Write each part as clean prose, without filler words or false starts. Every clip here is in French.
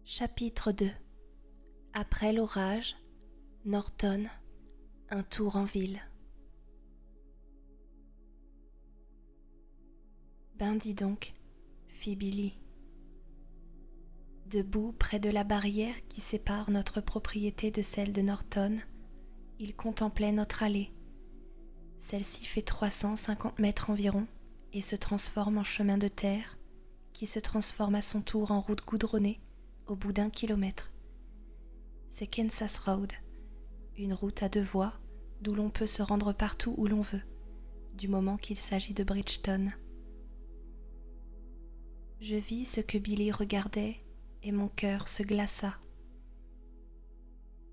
Chapitre 2. Après l'orage, Norton, un tour en ville. Ben dis donc, fit Billy. Debout près de la barrière qui sépare notre propriété de celle de Norton, il contemplait notre allée. Celle-ci fait 350 mètres environ et se transforme en chemin de terre, qui se transforme à son tour en route goudronnée au bout d'1 kilomètre. C'est Kansas Road, une route à 2 voies d'où l'on peut se rendre partout où l'on veut, du moment qu'il s'agit de Bridgeton. Je vis ce que Billy regardait et mon cœur se glaça.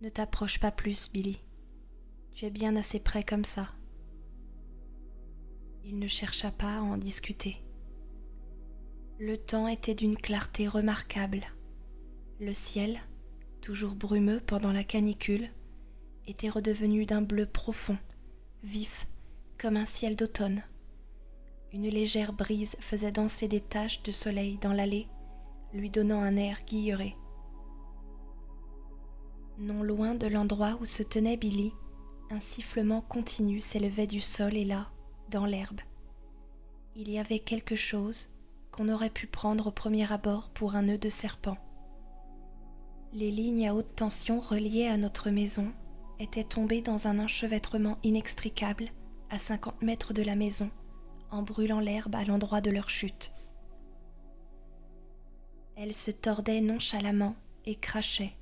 Ne t'approche pas plus, Billy. Tu es bien assez près comme ça. Il ne chercha pas à en discuter. Le temps était d'une clarté remarquable. Le ciel, toujours brumeux pendant la canicule, était redevenu d'un bleu profond, vif, comme un ciel d'automne. Une légère brise faisait danser des taches de soleil dans l'allée, lui donnant un air guilleré. Non loin de l'endroit où se tenait Billy, un sifflement continu s'élevait du sol et là, dans l'herbe. Il y avait quelque chose qu'on aurait pu prendre au premier abord pour un nœud de serpent. Les lignes à haute tension reliées à notre maison étaient tombées dans un enchevêtrement inextricable à 50 mètres de la maison, en brûlant l'herbe à l'endroit de leur chute. Elles se tordaient nonchalamment et crachaient.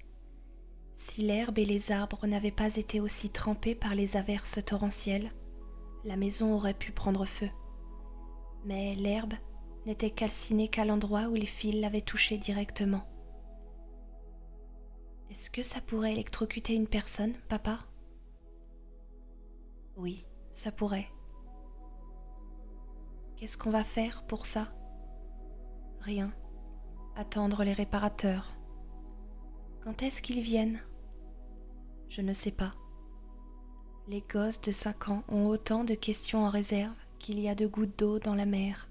Si l'herbe et les arbres n'avaient pas été aussi trempés par les averses torrentielles, la maison aurait pu prendre feu. Mais l'herbe n'était calcinée qu'à l'endroit où les fils l'avaient touchée directement. Est-ce que ça pourrait électrocuter une personne, papa ? Oui, ça pourrait. Qu'est-ce qu'on va faire pour ça ? Rien. Attendre les réparateurs. Quand est-ce qu'ils viennent ? Je ne sais pas. Les gosses de 5 ans ont autant de questions en réserve qu'il y a de gouttes d'eau dans la mer.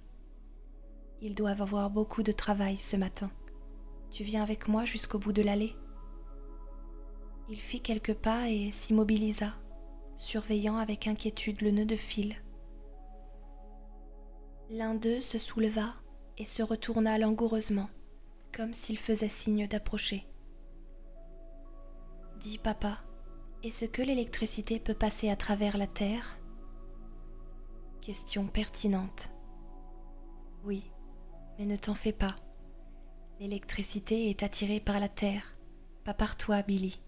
Ils doivent avoir beaucoup de travail ce matin. Tu viens avec moi jusqu'au bout de l'allée ? Il fit quelques pas et s'immobilisa, surveillant avec inquiétude le nœud de fil. L'un d'eux se souleva et se retourna langoureusement, comme s'il faisait signe d'approcher. « Dis, papa, est-ce que l'électricité peut passer à travers la terre ?» Question pertinente. Oui, mais ne t'en fais pas. L'électricité est attirée par la terre, pas par toi, Billy.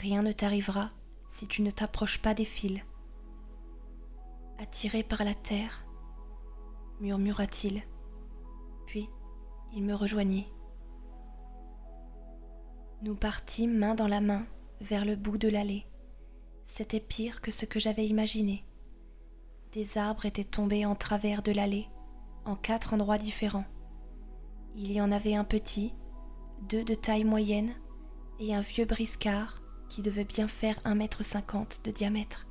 Rien ne t'arrivera si tu ne t'approches pas des fils. Attiré par la terre, murmura-t-il. Puis, il me rejoignit. Nous partîmes main dans la main vers le bout de l'allée. C'était pire que ce que j'avais imaginé. Des arbres étaient tombés en travers de l'allée, en 4 endroits différents. Il y en avait un petit, 2 de taille moyenne et un vieux briscard qui devait bien faire 1,50 m de diamètre.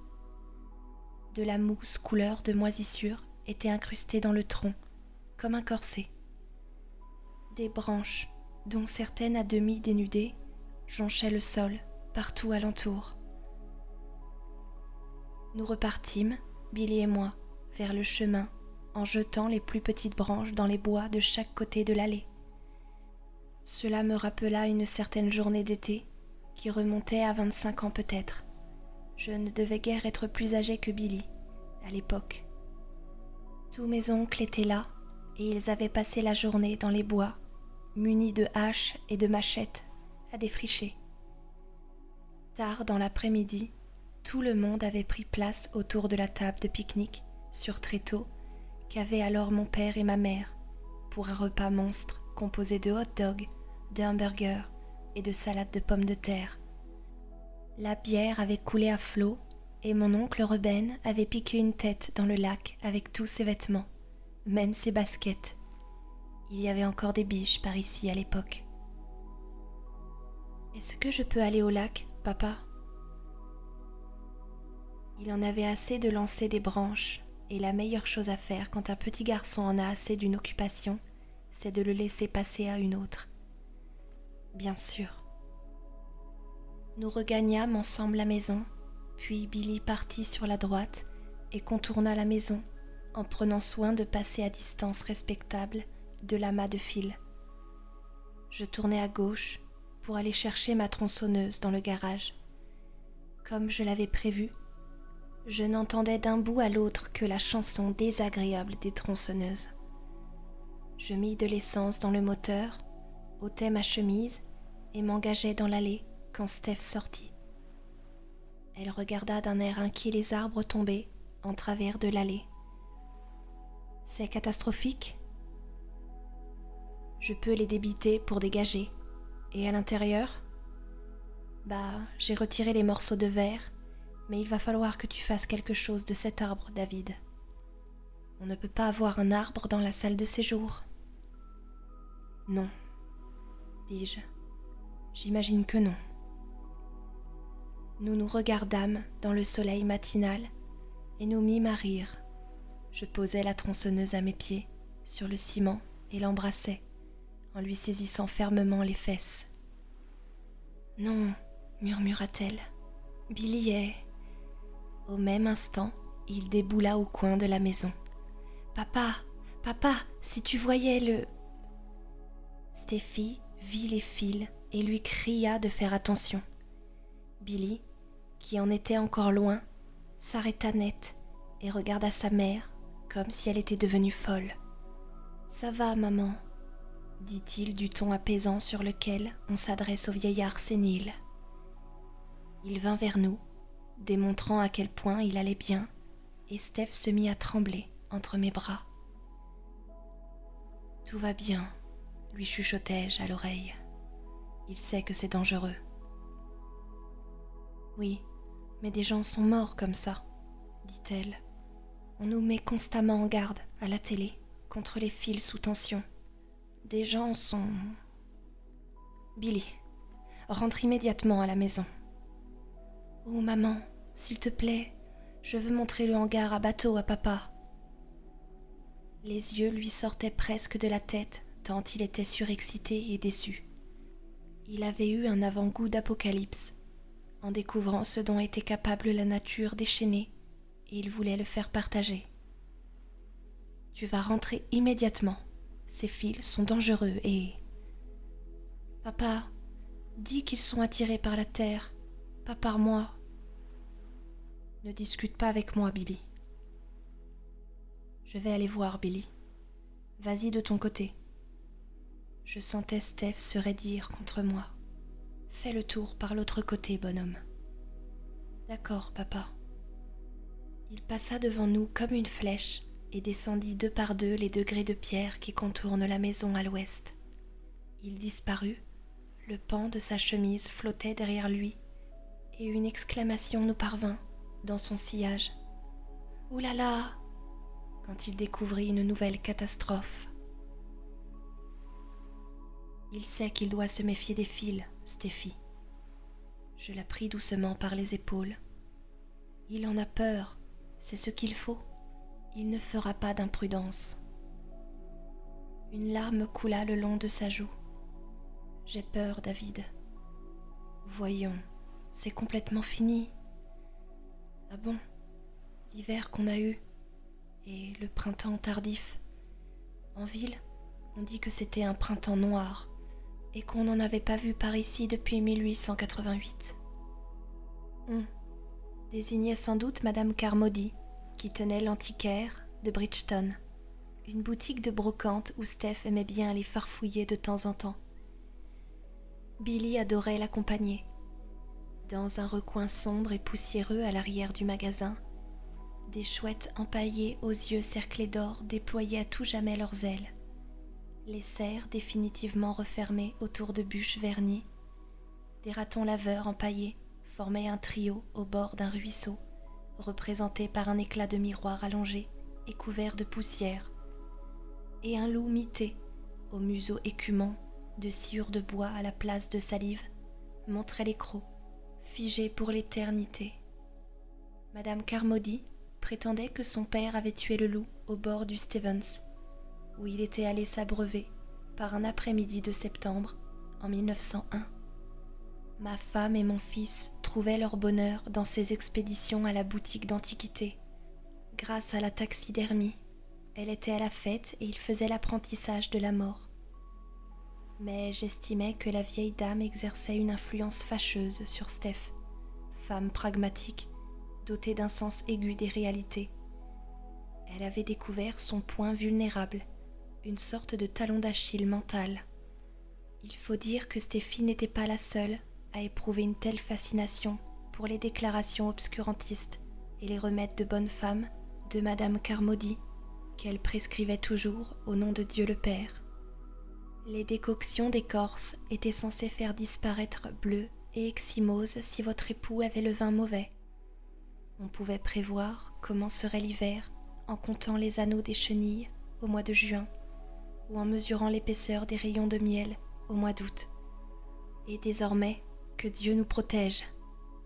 De la mousse couleur de moisissure était incrustée dans le tronc, comme un corset. Des branches, dont certaines à demi dénudées, jonchaient le sol partout alentour. Nous repartîmes, Billy et moi, vers le chemin, en jetant les plus petites branches dans les bois de chaque côté de l'allée. Cela me rappela une certaine journée d'été, qui remontait à 25 ans peut-être. Je ne devais guère être plus âgé que Billy, à l'époque. Tous mes oncles étaient là, et ils avaient passé la journée dans les bois, munis de haches et de machettes, à défricher. Tard dans l'après-midi, tout le monde avait pris place autour de la table de pique-nique, sur tréteau, qu'avaient alors mon père et ma mère, pour un repas monstre composé de hot-dogs, de hamburgers et de salade de pommes de terre. La bière avait coulé à flots et mon oncle Reuben avait piqué une tête dans le lac avec tous ses vêtements, même ses baskets. Il y avait encore des biches par ici à l'époque. « Est-ce que je peux aller au lac, papa ?» Il en avait assez de lancer des branches, et la meilleure chose à faire quand un petit garçon en a assez d'une occupation, c'est de le laisser passer à une autre. bien sûr. Nous regagnâmes ensemble la maison, puis Billy partit sur la droite et contourna la maison en prenant soin de passer à distance respectable de l'amas de fil. Je tournai à gauche pour aller chercher ma tronçonneuse dans le garage. Comme je l'avais prévu, je n'entendais d'un bout à l'autre que la chanson désagréable des tronçonneuses. Je mis de l'essence dans le moteur, ôtai ma chemise et m'engageai dans l'allée quand Steph sortit. Elle regarda d'un air inquiet les arbres tombés en travers de l'allée. « C'est catastrophique ? Je peux les débiter pour dégager. Et à l'intérieur ? J'ai retiré les morceaux de verre, mais il va falloir que tu fasses quelque chose de cet arbre, David. On ne peut pas avoir un arbre dans la salle de séjour. » « Non, dis-je. J'imagine que non. » Nous nous regardâmes dans le soleil matinal et nous mîmes à rire. Je posai la tronçonneuse à mes pieds, sur le ciment, et l'embrassai, en lui saisissant fermement les fesses. « Non, murmura-t-elle. Billy est... » Au même instant, il déboula au coin de la maison. « Papa, papa, si tu voyais le... » Steffi vit les fils et lui cria de faire attention. Billy, qui en était encore loin, s'arrêta net et regarda sa mère comme si elle était devenue folle. « Ça va, maman ?» dit-il du ton apaisant sur lequel on s'adresse au vieillard sénile. Il vint vers nous, démontrant à quel point il allait bien, et Steph se mit à trembler entre mes bras. « Tout va bien, » lui chuchotai-je à l'oreille. « Il sait que c'est dangereux. » « Oui, mais des gens sont morts comme ça, » dit-elle. « On nous met constamment en garde à la télé contre les fils sous tension. Des gens sont... » « Billy, rentre immédiatement à la maison. »« Oh maman, s'il te plaît, je veux montrer le hangar à bateau à papa. » Les yeux lui sortaient presque de la tête tant il était surexcité et déçu. Il avait eu un avant-goût d'apocalypse en découvrant ce dont était capable la nature déchaînée, et il voulait le faire partager. « Tu vas rentrer immédiatement. Ces fils sont dangereux et... »« Papa, dis qu'ils sont attirés par la terre, pas par moi. »« Ne discute pas avec moi, Billy. »« Je vais aller voir, Billy. Vas-y de ton côté. » Je sentais Steph se raidir contre moi. « Fais le tour par l'autre côté, bonhomme. »« D'accord, papa. » Il passa devant nous comme une flèche et descendit deux par deux les degrés de pierre qui contournent la maison à l'ouest. Il disparut, le pan de sa chemise flottait derrière lui, et une exclamation nous parvint dans son sillage. « Ouh là là !» quand il découvrit une nouvelle catastrophe. « Il sait qu'il doit se méfier des fils, Steffi. » Je la pris doucement par les épaules. « Il en a peur, c'est ce qu'il faut. Il ne fera pas d'imprudence. » Une larme coula le long de sa joue. « J'ai peur, David. » »« Voyons, c'est complètement fini. »« Ah bon, l'hiver qu'on a eu, et le printemps tardif. En ville, on dit que c'était un printemps noir, et qu'on n'en avait pas vu par ici depuis 1888. On désignait sans doute Madame Carmody, qui tenait l'antiquaire de Bridgeton, une boutique de brocante où Steph aimait bien aller farfouiller de temps en temps. Billy adorait l'accompagner. Dans un recoin sombre et poussiéreux à l'arrière du magasin, des chouettes empaillées aux yeux cerclés d'or déployaient à tout jamais leurs ailes. Les serres définitivement refermées autour de bûches vernies, des ratons laveurs empaillés formaient un trio au bord d'un ruisseau, représenté par un éclat de miroir allongé et couvert de poussière, et un loup mité, au museau écumant, de sciure de bois à la place de salive, montrait les crocs, figés pour l'éternité. Madame Carmody prétendait que son père avait tué le loup au bord du Stevens, où il était allé s'abreuver, par un après-midi de septembre, en 1901. Ma femme et mon fils trouvaient leur bonheur dans ces expéditions à la boutique d'antiquités. Grâce à la taxidermie, elle était à la fête et il faisait l'apprentissage de la mort. Mais j'estimais que la vieille dame exerçait une influence fâcheuse sur Steph, femme pragmatique, dotée d'un sens aigu des réalités. Elle avait découvert son point vulnérable, une sorte de talon d'Achille mental. Il faut dire que Stéphie n'était pas la seule à éprouver une telle fascination pour les déclarations obscurantistes et les remèdes de bonne femme de Madame Carmody, qu'elle prescrivait toujours au nom de Dieu le Père. Les décoctions d'écorce étaient censées faire disparaître bleu et ecchymose si votre époux avait le vin mauvais. On pouvait prévoir comment serait l'hiver en comptant les anneaux des chenilles au mois de juin ou en mesurant l'épaisseur des rayons de miel au mois d'août. Et désormais, que Dieu nous protège,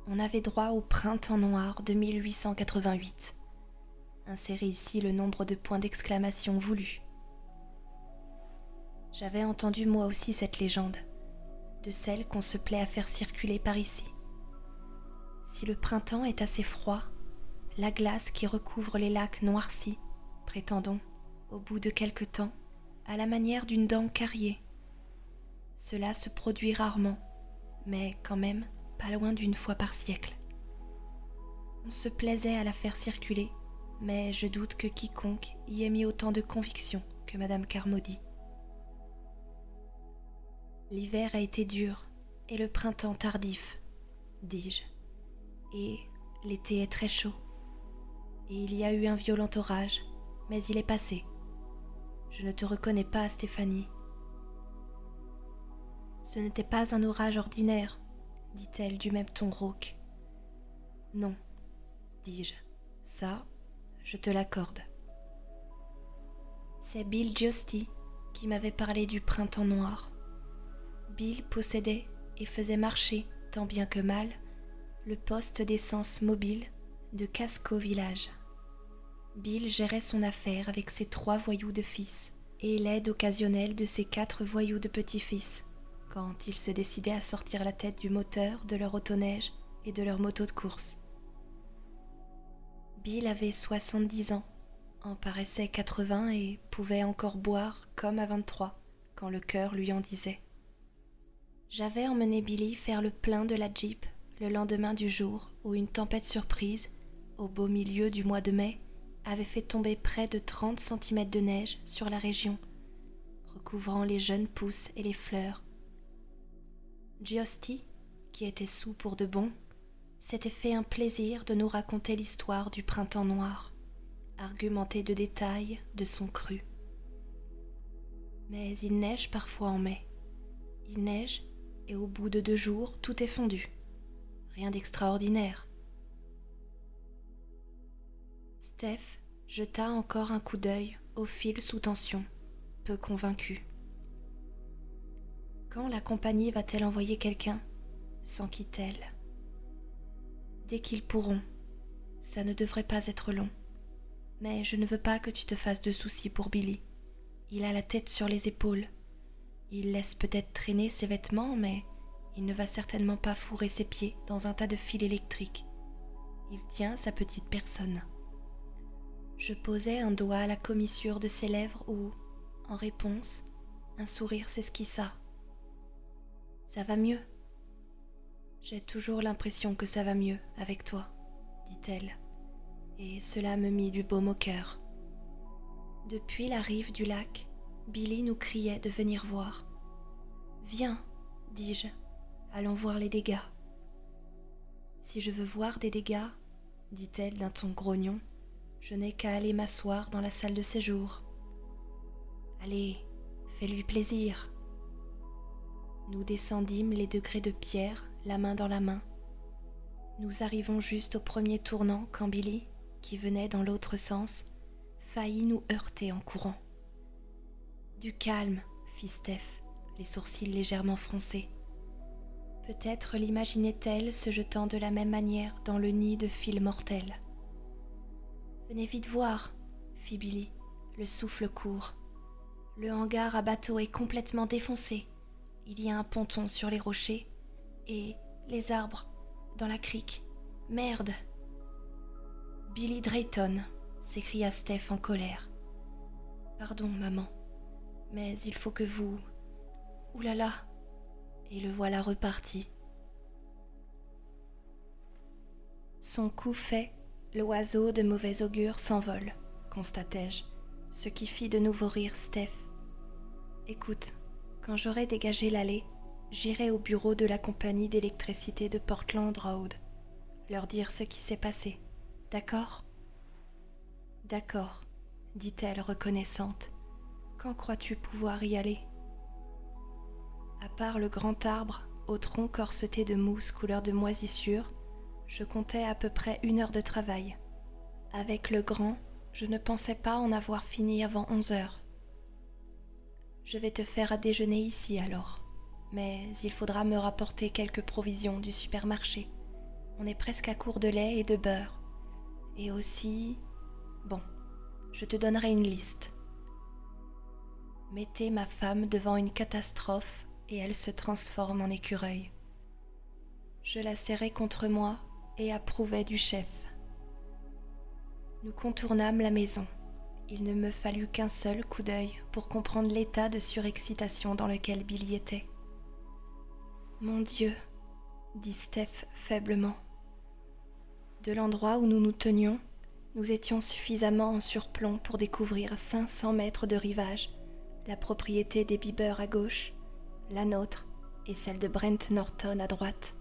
on avait droit au printemps noir de 1888. Insérez ici le nombre de points d'exclamation voulus. J'avais entendu moi aussi cette légende, de celle qu'on se plaît à faire circuler par ici. Si le printemps est assez froid, la glace qui recouvre les lacs noircit, prétendons, au bout de quelque temps, à la manière d'une dent cariée. Cela se produit rarement, mais quand même pas loin d'une fois par siècle. On se plaisait à la faire circuler, mais je doute que quiconque y ait mis autant de conviction que Madame Carmody. L'hiver a été dur et le printemps tardif, dis-je, et l'été est très chaud. Et il y a eu un violent orage, mais il est passé. Je ne te reconnais pas, Stéphanie. Ce n'était pas un orage ordinaire, dit-elle du même ton rauque. Non, dis-je, ça, je te l'accorde. C'est Bill Giusti qui m'avait parlé du printemps noir. Bill possédait et faisait marcher, tant bien que mal, le poste d'essence mobile de Casco Village. Bill gérait son affaire avec ses 3 voyous de fils et l'aide occasionnelle de ses 4 voyous de petits-fils, quand ils se décidaient à sortir la tête du moteur de leur autoneige et de leur moto de course. Bill avait 70 ans, en paraissait 80 et pouvait encore boire comme à 23, quand le cœur lui en disait. J'avais emmené Billy faire le plein de la Jeep le lendemain du jour où une tempête surprise, au beau milieu du mois de mai, avait fait tomber près de 30 cm de neige sur la région, recouvrant les jeunes pousses et les fleurs. Giusti, qui était saoul pour de bon, s'était fait un plaisir de nous raconter l'histoire du printemps noir, argumenté de détails de son cru. Mais il neige parfois en mai. Il neige et au bout de 2 jours, tout est fondu. Rien d'extraordinaire. Steph jeta encore un coup d'œil au fil sous tension, peu convaincu. Quand la compagnie va-t-elle envoyer quelqu'un? S'enquit-elle. Dès qu'ils pourront. Ça ne devrait pas être long. Mais je ne veux pas que tu te fasses de soucis pour Billy. Il a la tête sur les épaules. Il laisse peut-être traîner ses vêtements, mais il ne va certainement pas fourrer ses pieds dans un tas de fils électriques. Il tient sa petite personne. Je posai un doigt à la commissure de ses lèvres où, en réponse, un sourire s'esquissa. « Ça va mieux ?»« J'ai toujours l'impression que ça va mieux avec toi, » dit-elle, et cela me mit du baume au cœur. Depuis la rive du lac, Billy nous criait de venir voir. « Viens, dis-je, allons voir les dégâts. »« Si je veux voir des dégâts, dit-elle d'un ton grognon, je n'ai qu'à aller m'asseoir dans la salle de séjour. Allez, fais-lui plaisir. » Nous descendîmes les degrés de pierre, la main dans la main. Nous arrivons juste au premier tournant quand Billy, qui venait dans l'autre sens, faillit nous heurter en courant. « Du calme, fit Steph, les sourcils légèrement froncés. Peut-être l'imaginait-elle se jetant de la même manière dans le nid de fils mortels. « Venez vite voir, fit Billy, le souffle court. Le hangar à bateau est complètement défoncé. Il y a un ponton sur les rochers et les arbres dans la crique. Merde !» « Billy Drayton !» s'écria Steph en colère. « Pardon, maman, mais il faut que vous... Ouh là là !» Et le voilà reparti. Son coup fait, l'oiseau de mauvais augure s'envole, constatai-je, ce qui fit de nouveau rire Steph. « Écoute, quand j'aurai dégagé l'allée, j'irai au bureau de la compagnie d'électricité de Portland Road, leur dire ce qui s'est passé. D'accord ? » ?»« D'accord, » dit-elle reconnaissante. « Quand crois-tu pouvoir y aller ? » À part le grand arbre, au tronc corseté de mousse couleur de moisissure, je comptais à peu près 1 heure de travail. Avec le grand, je ne pensais pas en avoir fini avant 11 heures. « Je vais te faire à déjeuner ici alors, mais il faudra me rapporter quelques provisions du supermarché. On est presque à court de lait et de beurre. Et aussi... Bon, je te donnerai une liste. » Mettez ma femme devant une catastrophe et elle se transforme en écureuil. Je la serrai contre moi et approuvai du chef. Nous contournâmes la maison. Il ne me fallut qu'un seul coup d'œil pour comprendre l'état de surexcitation dans lequel Billy était. « Mon Dieu !» dit Steph faiblement. De l'endroit où nous nous tenions, nous étions suffisamment en surplomb pour découvrir 500 mètres de rivage, la propriété des Bieber à gauche, la nôtre et celle de Brent Norton à droite.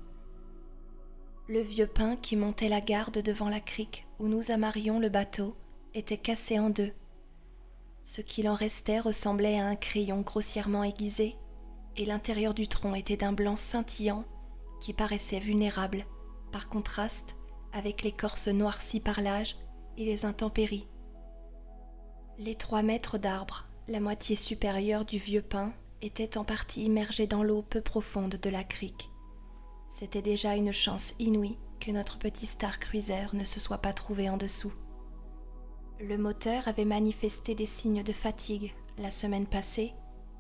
Le vieux pin qui montait la garde devant la crique où nous amarrions le bateau était cassé en 2. Ce qu'il en restait ressemblait à un crayon grossièrement aiguisé, et l'intérieur du tronc était d'un blanc scintillant qui paraissait vulnérable, par contraste avec l'écorce noircie par l'âge et les intempéries. Les 3 mètres d'arbre, la moitié supérieure du vieux pin, étaient en partie immergés dans l'eau peu profonde de la crique. C'était déjà une chance inouïe que notre petit Star Cruiser ne se soit pas trouvé en dessous. Le moteur avait manifesté des signes de fatigue la semaine passée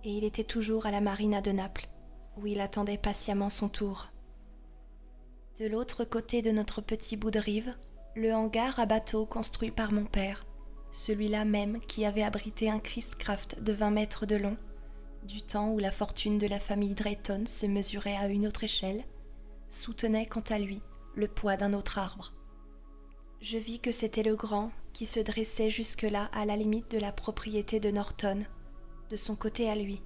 et il était toujours à la marina de Naples, où il attendait patiemment son tour. De l'autre côté de notre petit bout de rive, le hangar à bateau construit par mon père, celui-là même qui avait abrité un Christcraft de 20 mètres de long, du temps où la fortune de la famille Drayton se mesurait à une autre échelle, soutenait quant à lui le poids d'un autre arbre. Je vis que c'était le grand qui se dressait jusque-là à la limite de la propriété de Norton, de son côté à lui.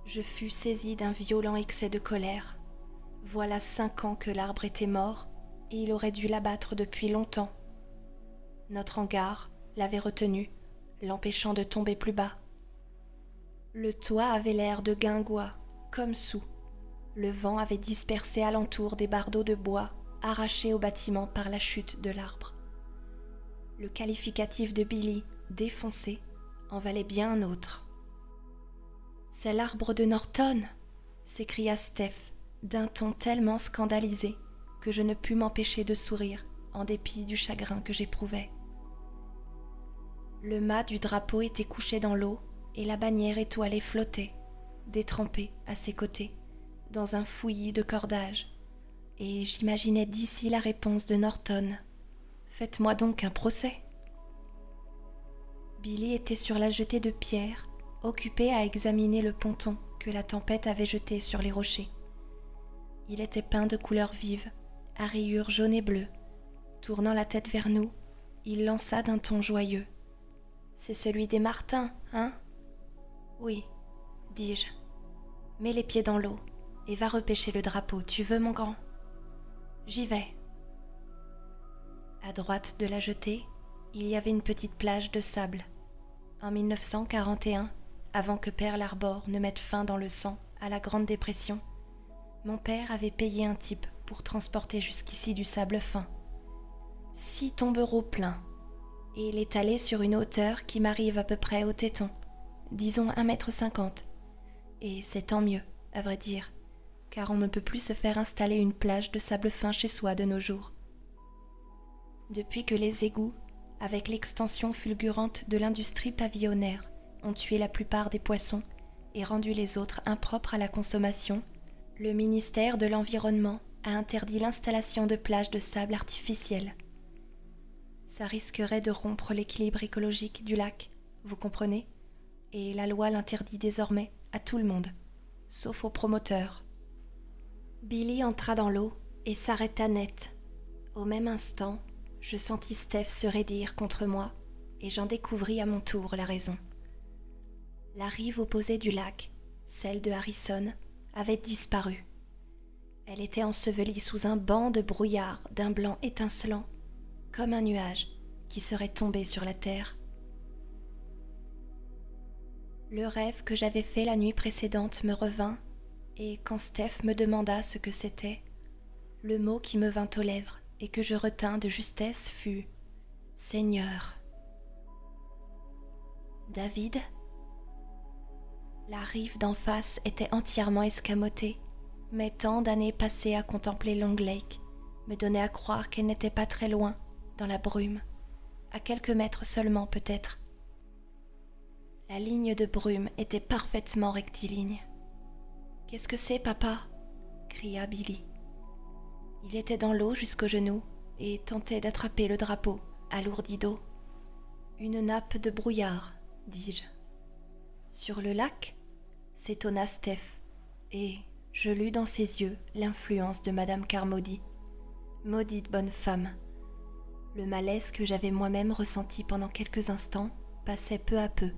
Je fus saisi d'un violent excès de colère. Voilà 5 ans que l'arbre était mort et il aurait dû l'abattre depuis longtemps. Notre hangar l'avait retenu, l'empêchant de tomber plus bas. Le toit avait l'air de guingois, comme sous. Le vent avait dispersé alentour des bardeaux de bois arrachés au bâtiment par la chute de l'arbre. Le qualificatif de Billy, défoncé, en valait bien un autre. « C'est l'arbre de Norton !» s'écria Steph, d'un ton tellement scandalisé que je ne pus m'empêcher de sourire en dépit du chagrin que j'éprouvais. Le mât du drapeau était couché dans l'eau et la bannière étoilée flottait, détrempée à ses côtés, dans un fouillis de cordages. Et j'imaginais d'ici la réponse de Norton. « Faites-moi donc un procès !» Billy était sur la jetée de pierre, occupé à examiner le ponton que la tempête avait jeté sur les rochers. Il était peint de couleurs vives, à rayures jaunes et bleues. Tournant la tête vers nous, il lança d'un ton joyeux. « C'est celui des Martins, hein ?»« Oui, dis-je. Mets les pieds dans l'eau et va repêcher le drapeau, tu veux, mon grand ? » « J'y vais. » À droite de la jetée, il y avait une petite plage de sable. En 1941, avant que Pearl Harbor ne mette fin dans le sang à la Grande Dépression, mon père avait payé un type pour transporter jusqu'ici du sable fin. 6 tombereaux pleins, et l'étaler sur une hauteur qui m'arrive à peu près au téton, disons 1,50 m. Et c'est tant mieux, à vrai dire, car on ne peut plus se faire installer une plage de sable fin chez soi de nos jours. Depuis que les égouts, avec l'extension fulgurante de l'industrie pavillonnaire, ont tué la plupart des poissons, et rendu les autres impropres à la consommation, le ministère de l'Environnement a interdit l'installation de plages de sable artificielles. Ça risquerait de rompre l'équilibre écologique du lac, vous comprenez ? Et la loi l'interdit désormais à tout le monde, sauf aux promoteurs. Billy entra dans l'eau et s'arrêta net. Au même instant, je sentis Steph se raidir contre moi et j'en découvris à mon tour la raison. La rive opposée du lac, celle de Harrison, avait disparu. Elle était ensevelie sous un banc de brouillard d'un blanc étincelant, comme un nuage qui serait tombé sur la terre. Le rêve que j'avais fait la nuit précédente me revint, et quand Steph me demanda ce que c'était, le mot qui me vint aux lèvres et que je retins de justesse fut « Seigneur ». David ? La rive d'en face était entièrement escamotée, mais tant d'années passées à contempler Long Lake me donnaient à croire qu'elle n'était pas très loin, dans la brume, à quelques mètres seulement peut-être. La ligne de brume était parfaitement rectiligne. « Qu'est-ce que c'est, papa ?» cria Billy. Il était dans l'eau jusqu'aux genoux et tentait d'attraper le drapeau, alourdi d'eau. « Une nappe de brouillard, dis-je. »« Sur le lac ?» s'étonna Steph, et je lus dans ses yeux l'influence de Madame Carmody. Maudite bonne femme. Le malaise que j'avais moi-même ressenti pendant quelques instants passait peu à peu.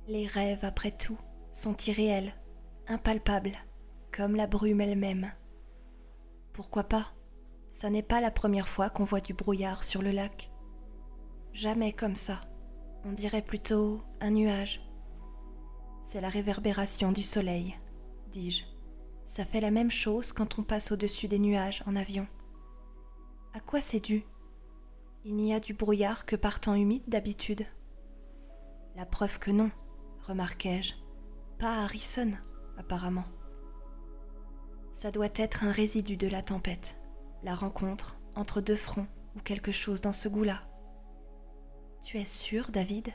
Les rêves, après tout, sont irréels, impalpables, comme la brume elle-même. Pourquoi pas ? Ça n'est pas la première fois qu'on voit du brouillard sur le lac. Jamais comme ça. On dirait plutôt un nuage. C'est la réverbération du soleil, dis-je. Ça fait la même chose quand on passe au-dessus des nuages en avion. À quoi c'est dû ? Il n'y a du brouillard que par temps humide d'habitude. La preuve que non, remarquai-je. Pas à Harrison, apparemment. Ça doit être un résidu de la tempête, la rencontre entre deux fronts ou quelque chose dans ce goût-là. Tu es sûr, David ?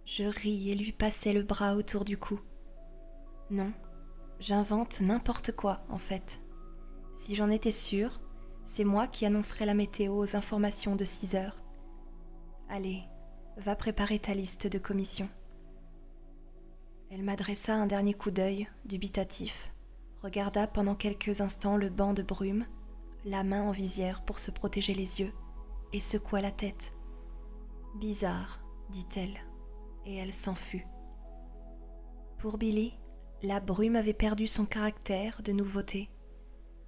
Je ris et lui passai le bras autour du cou. Non, j'invente n'importe quoi, en fait. Si j'en étais sûre, c'est moi qui annoncerais la météo aux informations de 6 heures. Allez, va préparer ta liste de commissions. Elle m'adressa un dernier coup d'œil, dubitatif, regarda pendant quelques instants le banc de brume, la main en visière pour se protéger les yeux, et secoua la tête. « Bizarre, dit-elle, et elle s'en fut. Pour Billy, la brume avait perdu son caractère de nouveauté.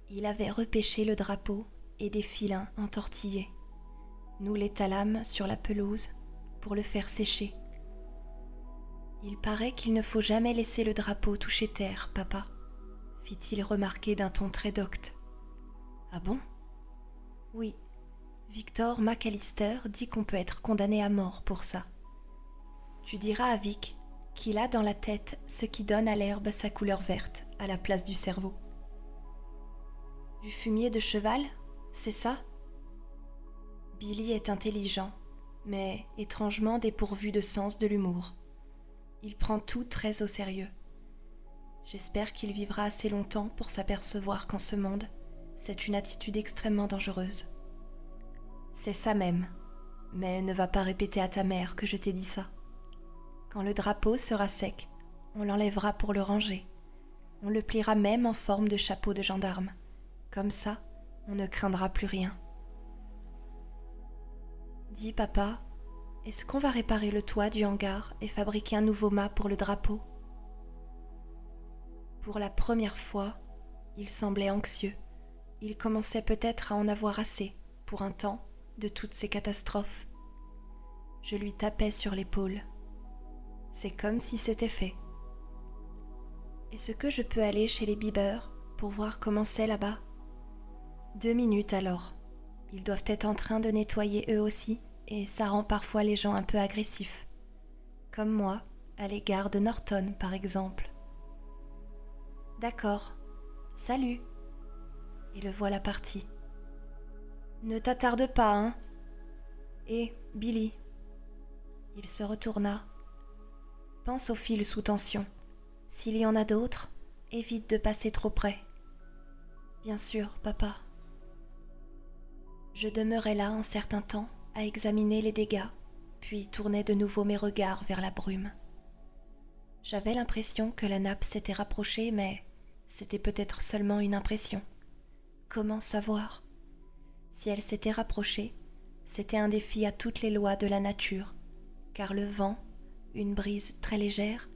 Il avait repêché le drapeau et des filins entortillés. Nous l'étalâmes sur la pelouse pour le faire sécher. Il paraît qu'il ne faut jamais laisser le drapeau toucher terre, papa, fit-il remarquer d'un ton très docte. Ah bon ? Oui, Victor McAllister dit qu'on peut être condamné à mort pour ça. Tu diras à Vic qu'il a dans la tête ce qui donne à l'herbe sa couleur verte à la place du cerveau. Du fumier de cheval, c'est ça ? Billy est intelligent, mais étrangement dépourvu de sens de l'humour. Il prend tout très au sérieux. J'espère qu'il vivra assez longtemps pour s'apercevoir qu'en ce monde, c'est une attitude extrêmement dangereuse. C'est ça même, mais ne va pas répéter à ta mère que je t'ai dit ça. Quand le drapeau sera sec, on l'enlèvera pour le ranger. On le pliera même en forme de chapeau de gendarme. Comme ça, on ne craindra plus rien. Dis, papa, est-ce qu'on va réparer le toit du hangar et fabriquer un nouveau mât pour le drapeau ? Pour la première fois, il semblait anxieux. Il commençait peut-être à en avoir assez, pour un temps, de toutes ces catastrophes. Je lui tapais sur l'épaule. C'est comme si c'était fait. Est-ce que je peux aller chez les Bieber pour voir comment c'est là-bas ? 2 minutes alors. Ils doivent être en train de nettoyer eux aussi, et ça rend parfois les gens un peu agressifs. Comme moi, à l'égard de Norton, par exemple. D'accord. Salut. Et le voilà parti. Ne t'attarde pas, hein ? Et Billy. Il se retourna. Pense au fil sous tension. S'il y en a d'autres, évite de passer trop près. Bien sûr, papa. Je demeurai là un certain temps à examiner les dégâts, puis tournai de nouveau mes regards vers la brume. J'avais l'impression que la nappe s'était rapprochée, mais c'était peut-être seulement une impression. Comment savoir? Si elle s'était rapprochée, c'était un défi à toutes les lois de la nature, car le vent, une brise très légère,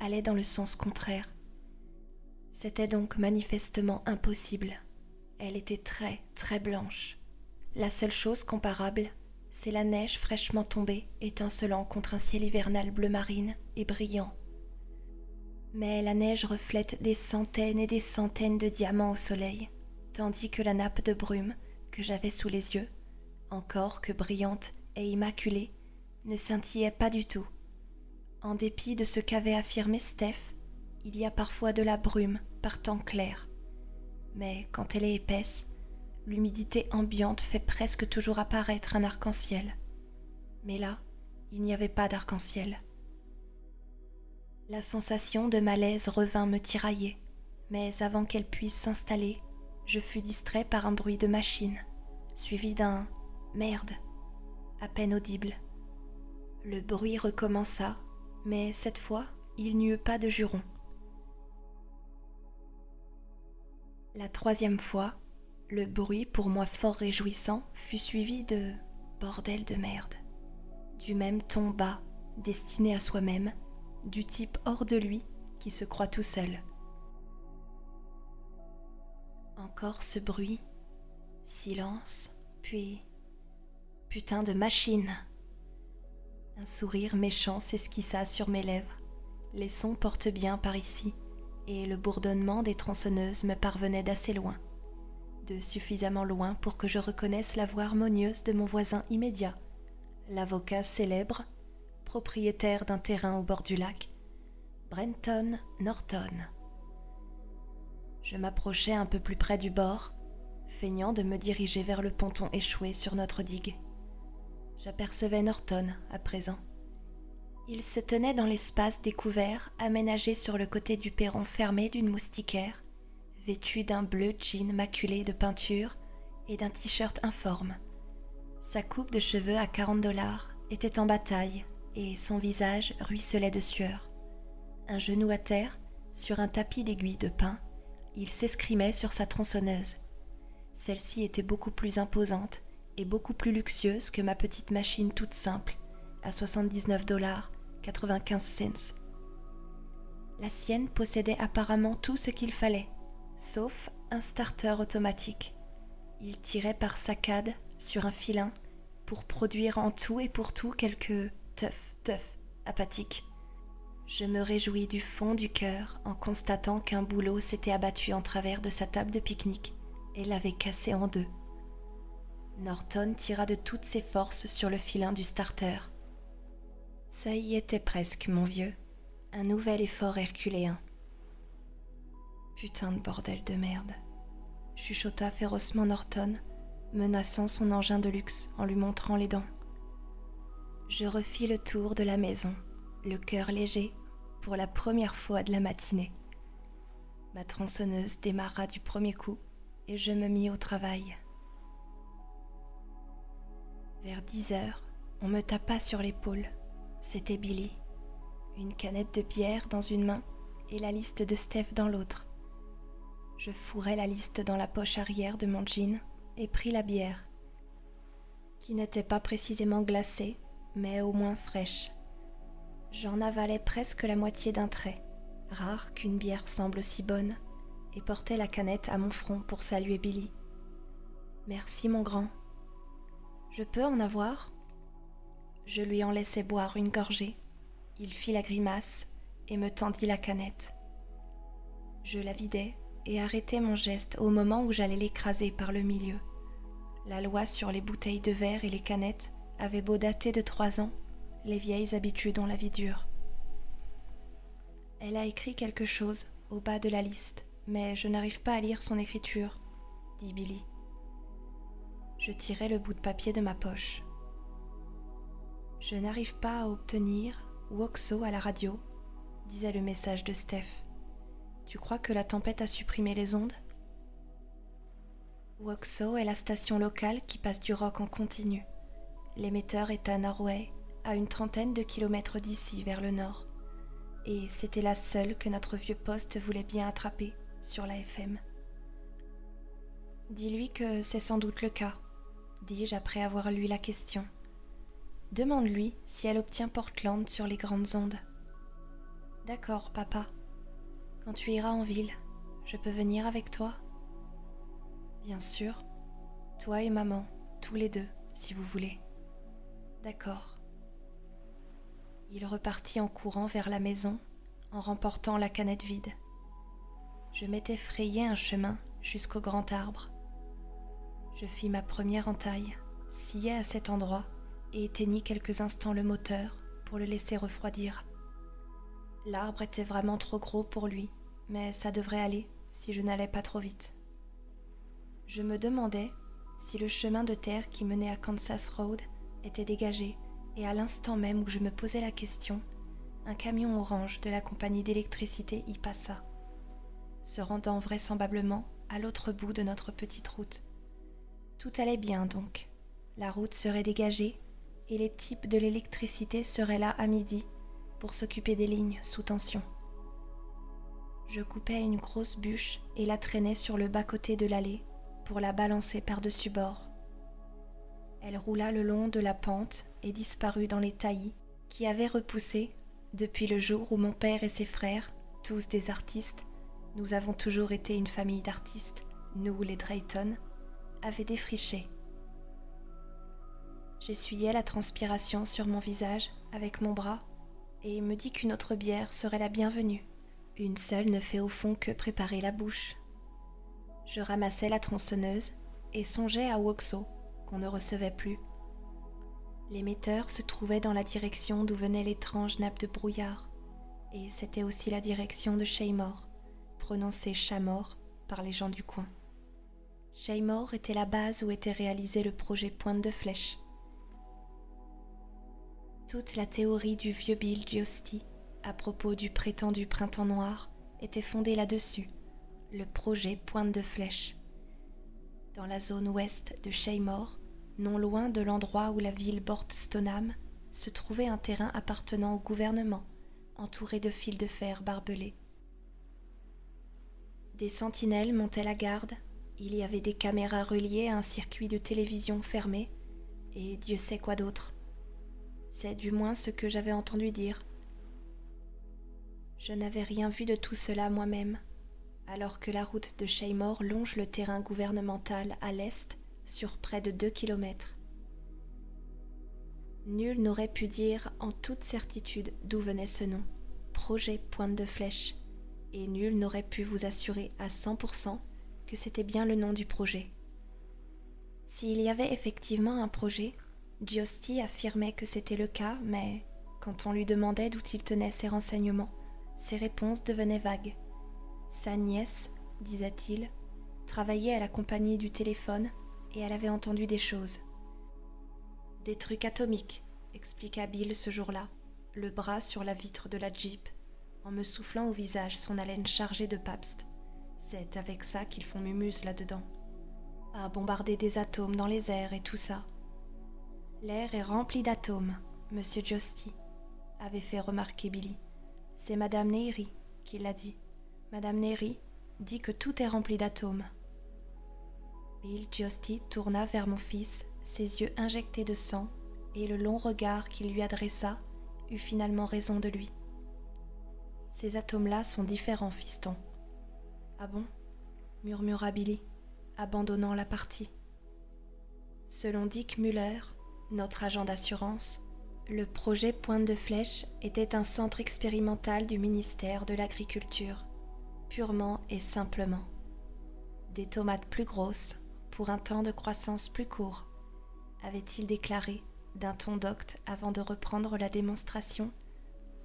allait dans le sens contraire. C'était donc manifestement impossible. Elle était très, très blanche. La seule chose comparable, c'est la neige fraîchement tombée, étincelant contre un ciel hivernal bleu marine et brillant. Mais la neige reflète des centaines et des centaines de diamants au soleil, tandis que la nappe de brume que j'avais sous les yeux, encore que brillante et immaculée, ne scintillait pas du tout. En dépit de ce qu'avait affirmé Steph, il y a parfois de la brume par temps clair. Mais quand elle est épaisse, l'humidité ambiante fait presque toujours apparaître un arc-en-ciel. Mais là, il n'y avait pas d'arc-en-ciel. La sensation de malaise revint me tirailler, mais avant qu'elle puisse s'installer, je fus distrait par un bruit de machine, suivi d'un « merde » à peine audible. Le bruit recommença, mais cette fois, il n'y eut pas de juron. La troisième fois, le bruit, pour moi fort réjouissant, fut suivi de « bordel de merde », du même ton bas, destiné à soi-même, du type hors de lui qui se croit tout seul. Encore ce bruit, silence, puis « putain de machine !» Un sourire méchant s'esquissa sur mes lèvres. Les sons portent bien par ici, et le bourdonnement des tronçonneuses me parvenait d'assez loin, de suffisamment loin pour que je reconnaisse la voix harmonieuse de mon voisin immédiat, l'avocat célèbre, propriétaire d'un terrain au bord du lac, Brenton Norton. Je m'approchai un peu plus près du bord, feignant de me diriger vers le ponton échoué sur notre digue. J'apercevais Norton à présent. Il se tenait dans l'espace découvert aménagé sur le côté du perron fermé d'une moustiquaire, vêtu d'un bleu jean maculé de peinture et d'un t-shirt informe. Sa coupe de cheveux à $40 était en bataille et son visage ruisselait de sueur. Un genou à terre, sur un tapis d'aiguilles de pin, il s'escrimait sur sa tronçonneuse. Celle-ci était beaucoup plus imposante et beaucoup plus luxueuse que ma petite machine toute simple, à $79,95. La sienne possédait apparemment tout ce qu'il fallait, sauf un starter automatique. Il tirait par saccades sur un filin pour produire en tout et pour tout quelques teuf apathiques. Je me réjouis du fond du cœur en constatant qu'un bouleau s'était abattu en travers de sa table de pique-nique et l'avait cassé en deux. Norton tira de toutes ses forces sur le filin du starter. Ça y était presque, mon vieux. Un nouvel effort herculéen. Putain de bordel de merde, chuchota férocement Norton, menaçant son engin de luxe en lui montrant les dents. Je refis le tour de la maison, le cœur léger, pour la première fois de la matinée. Ma tronçonneuse démarra du premier coup et je me mis au travail. Vers 10h, on me tapa sur l'épaule. C'était Billy. Une canette de bière dans une main et la liste de Steph dans l'autre. Je fourrai la liste dans la poche arrière de mon jean et pris la bière, qui n'était pas précisément glacée, mais au moins fraîche. J'en avalai presque la moitié d'un trait, rare qu'une bière semble aussi bonne, et portai la canette à mon front pour saluer Billy. « Merci mon grand. Je peux en avoir ?» Je lui en laissai boire une gorgée. Il fit la grimace et me tendit la canette. Je la vidai et arrêtai mon geste au moment où j'allais l'écraser par le milieu. La loi sur les bouteilles de verre et les canettes avait beau dater de 3 ans, les vieilles habitudes ont la vie dure. Elle a écrit quelque chose au bas de la liste, mais je n'arrive pas à lire son écriture, dit Billy. Je tirai le bout de papier de ma poche. Je n'arrive pas à obtenir Woxo à la radio disait le message de Steph. Tu crois que la tempête a supprimé les ondes ? Woxo est la station locale qui passe du rock en continu. L'émetteur est à Narway, à une trentaine de kilomètres d'ici, vers le nord. Et c'était la seule que notre vieux poste voulait bien attraper sur la FM. Dis-lui que c'est sans doute le cas, dis-je après avoir lu la question. Demande-lui si elle obtient Portland sur les grandes ondes. D'accord, papa. Quand tu iras en ville, je peux venir avec toi ? Bien sûr. Toi et maman, tous les deux, si vous voulez. D'accord. Il repartit en courant vers la maison, en remportant la canette vide. Je m'étais frayé un chemin jusqu'au grand arbre. Je fis ma première entaille, sciai à cet endroit et éteignis quelques instants le moteur pour le laisser refroidir. L'arbre était vraiment trop gros pour lui, mais ça devrait aller si je n'allais pas trop vite. Je me demandais si le chemin de terre qui menait à Kansas Road était dégagé, et à l'instant même où je me posais la question, un camion orange de la compagnie d'électricité y passa, se rendant vraisemblablement à l'autre bout de notre petite route. Tout allait bien donc. La route serait dégagée et les types de l'électricité seraient là à midi pour s'occuper des lignes sous tension. Je coupais une grosse bûche et la traînais sur le bas-côté de l'allée pour la balancer par-dessus bord. Elle roula le long de la pente et disparut dans les taillis qui avaient repoussé depuis le jour où mon père et ses frères, tous des artistes, nous avons toujours été une famille d'artistes, nous les Drayton, avaient défriché. J'essuyais la transpiration sur mon visage avec mon bras et me dis qu'une autre bière serait la bienvenue. Une seule ne fait au fond que préparer la bouche. Je ramassais la tronçonneuse et songeais à Woxo, qu'on ne recevait plus. L'émetteur se trouvait dans la direction d'où venait l'étrange nappe de brouillard, et c'était aussi la direction de Shaymore, prononcée Chamor par les gens du coin. Shaymore était la base où était réalisé le projet Pointe de Flèche. Toute la théorie du vieux Bill Giusti à propos du prétendu printemps noir était fondée là-dessus, le projet Pointe de Flèche. Dans la zone ouest de Shaymore, non loin de l'endroit où la ville borde Stoneham, se trouvait un terrain appartenant au gouvernement, entouré de fils de fer barbelés. Des sentinelles montaient la garde, il y avait des caméras reliées à un circuit de télévision fermé, et Dieu sait quoi d'autre. C'est du moins ce que j'avais entendu dire. Je n'avais rien vu de tout cela moi-même, alors que la route de Shaymore longe le terrain gouvernemental à l'est sur près de 2 kilomètres. Nul n'aurait pu dire en toute certitude d'où venait ce nom, projet Pointe de Flèche, et nul n'aurait pu vous assurer à 100% que c'était bien le nom du projet. S'il y avait effectivement un projet, Giusti affirmait que c'était le cas, mais quand on lui demandait d'où il tenait ses renseignements, ses réponses devenaient vagues. Sa nièce, disait-il, travaillait à la compagnie du téléphone et elle avait entendu des choses. Des trucs atomiques, expliqua Bill ce jour-là, le bras sur la vitre de la Jeep, en me soufflant au visage son haleine chargée de Pabst. C'est avec ça qu'ils font mumuse là-dedans. À bombarder des atomes dans les airs et tout ça. L'air est rempli d'atomes, monsieur Giusti, avait fait remarquer Billy. C'est Madame Neyri qui l'a dit. Madame Neyri dit que tout est rempli d'atomes. Bill Giusti tourna vers mon fils, ses yeux injectés de sang, et le long regard qu'il lui adressa eut finalement raison de lui. Ces atomes-là sont différents, fiston. Ah bon ? Murmura Billy, abandonnant la partie. Selon Dick Muller, notre agent d'assurance, le projet Pointe de Flèche était un centre expérimental du ministère de l'Agriculture, purement et simplement. Des tomates plus grosses, pour un temps de croissance plus court, avait-il déclaré d'un ton docte avant de reprendre la démonstration,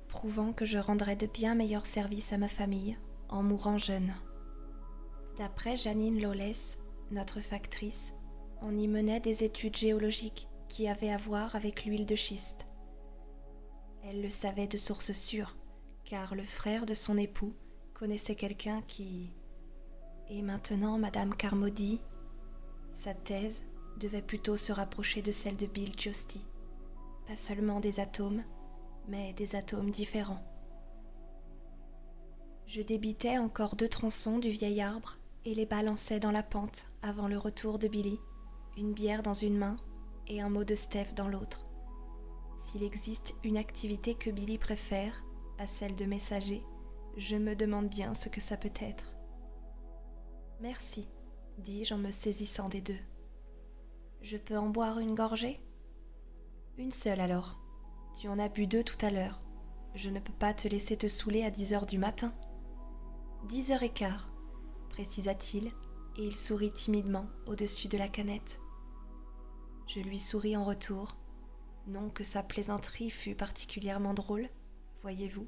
prouvant que je rendrais de bien meilleurs services à ma famille en mourant jeune. D'après Janine Lawless, notre factrice, on y menait des études géologiques qui avaient à voir avec l'huile de schiste. Elle le savait de source sûre, car le frère de son époux connaissait quelqu'un qui... Et maintenant, Madame Carmody, sa thèse devait plutôt se rapprocher de celle de Bill Giusti. Pas seulement des atomes, mais des atomes différents. Je débitais encore 2 tronçons du vieil arbre et les balançais dans la pente avant le retour de Billy, une bière dans une main et un mot de Steph dans l'autre. S'il existe une activité que Billy préfère à celle de messager, je me demande bien ce que ça peut être. « Merci », dis-je en me saisissant des 2. « Je peux en boire une gorgée ?»« Une seule alors. Tu en as bu 2 tout à l'heure. Je ne peux pas te laisser te saouler à 10 heures du matin. »« 10h15, précisa-t-il, et il sourit timidement au-dessus de la canette. Je lui souris en retour. Non que sa plaisanterie fût particulièrement drôle, voyez-vous,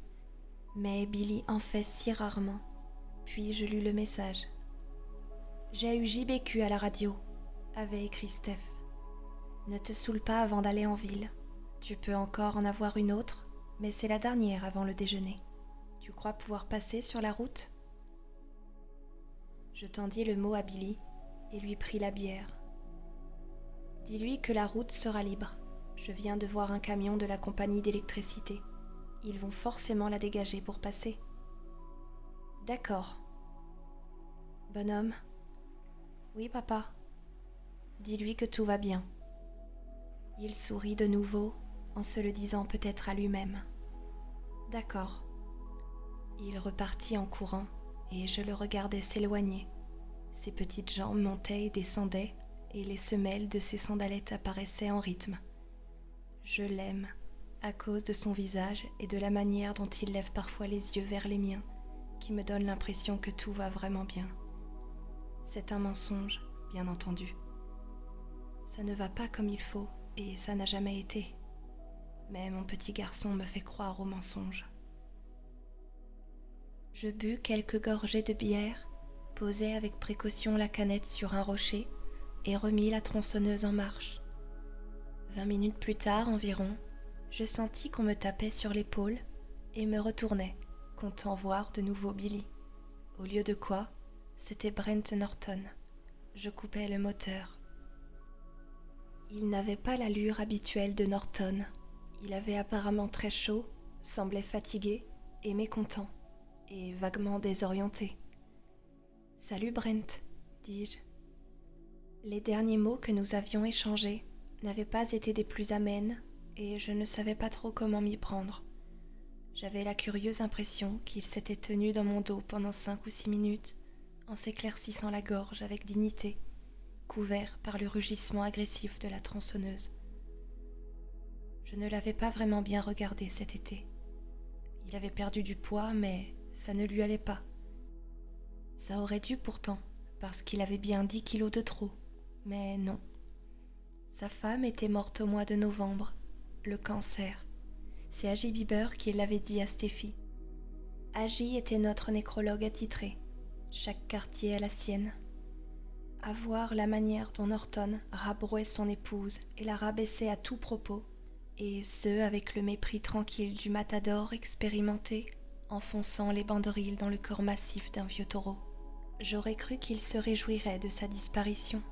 mais Billy en fait si rarement. Puis je lus le message. « J'ai eu JBQ à la radio », avait écrit Steph. « Ne te saoule pas avant d'aller en ville. Tu peux encore en avoir une autre, mais c'est la dernière avant le déjeuner. Tu crois pouvoir passer sur la route ?» Je tendis le mot à Billy et lui pris la bière. « Dis-lui que la route sera libre. Je viens de voir un camion de la compagnie d'électricité. Ils vont forcément la dégager pour passer. »« D'accord. »« Bonhomme. »« Oui, papa. »« Dis-lui que tout va bien. » Il sourit de nouveau en se le disant peut-être à lui-même. « D'accord. » Il repartit en courant et je le regardais s'éloigner. Ses petites jambes montaient et descendaient et les semelles de ses sandalettes apparaissaient en rythme. Je l'aime à cause de son visage et de la manière dont il lève parfois les yeux vers les miens, qui me donne l'impression que tout va vraiment bien. C'est un mensonge, bien entendu. Ça ne va pas comme il faut et ça n'a jamais été. Mais mon petit garçon me fait croire au mensonge. Je bus quelques gorgées de bière, posai avec précaution la canette sur un rocher et remis la tronçonneuse en marche. 20 minutes plus tard environ, je sentis qu'on me tapait sur l'épaule et me retournai, comptant voir de nouveau Billy. Au lieu de quoi, c'était Brent Norton. Je coupais le moteur. Il n'avait pas l'allure habituelle de Norton. Il avait apparemment très chaud, semblait fatigué et mécontent, et vaguement désorienté. « Salut Brent, dis-je. » Les derniers mots que nous avions échangés n'avaient pas été des plus amènes et je ne savais pas trop comment m'y prendre. J'avais la curieuse impression qu'il s'était tenu dans mon dos pendant 5 ou 6 minutes en s'éclaircissant la gorge avec dignité, couvert par le rugissement agressif de la tronçonneuse. Je ne l'avais pas vraiment bien regardé cet été. Il avait perdu du poids, mais ça ne lui allait pas. Ça aurait dû pourtant, parce qu'il avait bien 10 kilos de trop, mais non. Sa femme était morte au mois de novembre, le cancer. C'est Aggie Bieber qui l'avait dit à Steffi. Aggie était notre nécrologue attitré, chaque quartier à la sienne. À voir la manière dont Norton rabrouait son épouse et la rabaissait à tout propos, et ce avec le mépris tranquille du matador expérimenté, enfonçant les banderilles dans le corps massif d'un vieux taureau. J'aurais cru qu'il se réjouirait de sa disparition.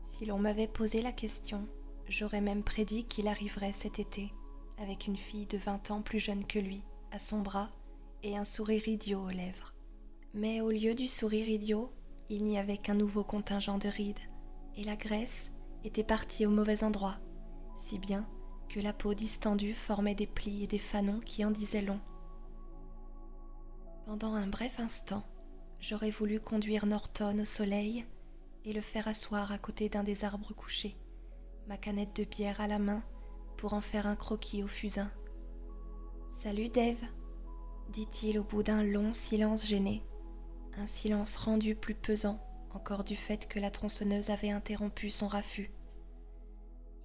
Si l'on m'avait posé la question, j'aurais même prédit qu'il arriverait cet été, avec une fille de 20 ans plus jeune que lui, à son bras, et un sourire idiot aux lèvres. Mais au lieu du sourire idiot, il n'y avait qu'un nouveau contingent de rides, et la graisse était partie au mauvais endroit, si bien que la peau distendue formait des plis et des fanons qui en disaient long. Pendant un bref instant, j'aurais voulu conduire Norton au soleil et le faire asseoir à côté d'un des arbres couchés, ma canette de bière à la main pour en faire un croquis au fusain. « Salut Dave », dit-il au bout d'un long silence gêné, un silence rendu plus pesant encore du fait que la tronçonneuse avait interrompu son raffut.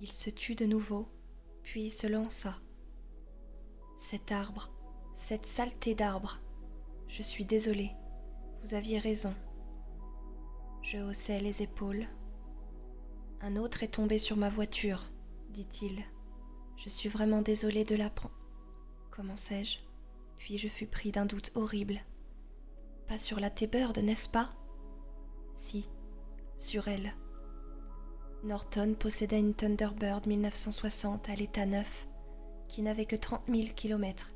Il se tut de nouveau, puis se lança. « Cet arbre, cette saleté d'arbre, je suis désolé, vous aviez raison. » Je haussai les épaules. « Un autre est tombé sur ma voiture, dit-il. Je suis vraiment désolé de l'apprendre. » Commençai-je. Puis je fus pris d'un doute horrible. Pas sur la T-Bird, n'est-ce pas ? Si, sur elle. Norton possédait une Thunderbird 1960 à l'état neuf, qui n'avait que 30 000 km.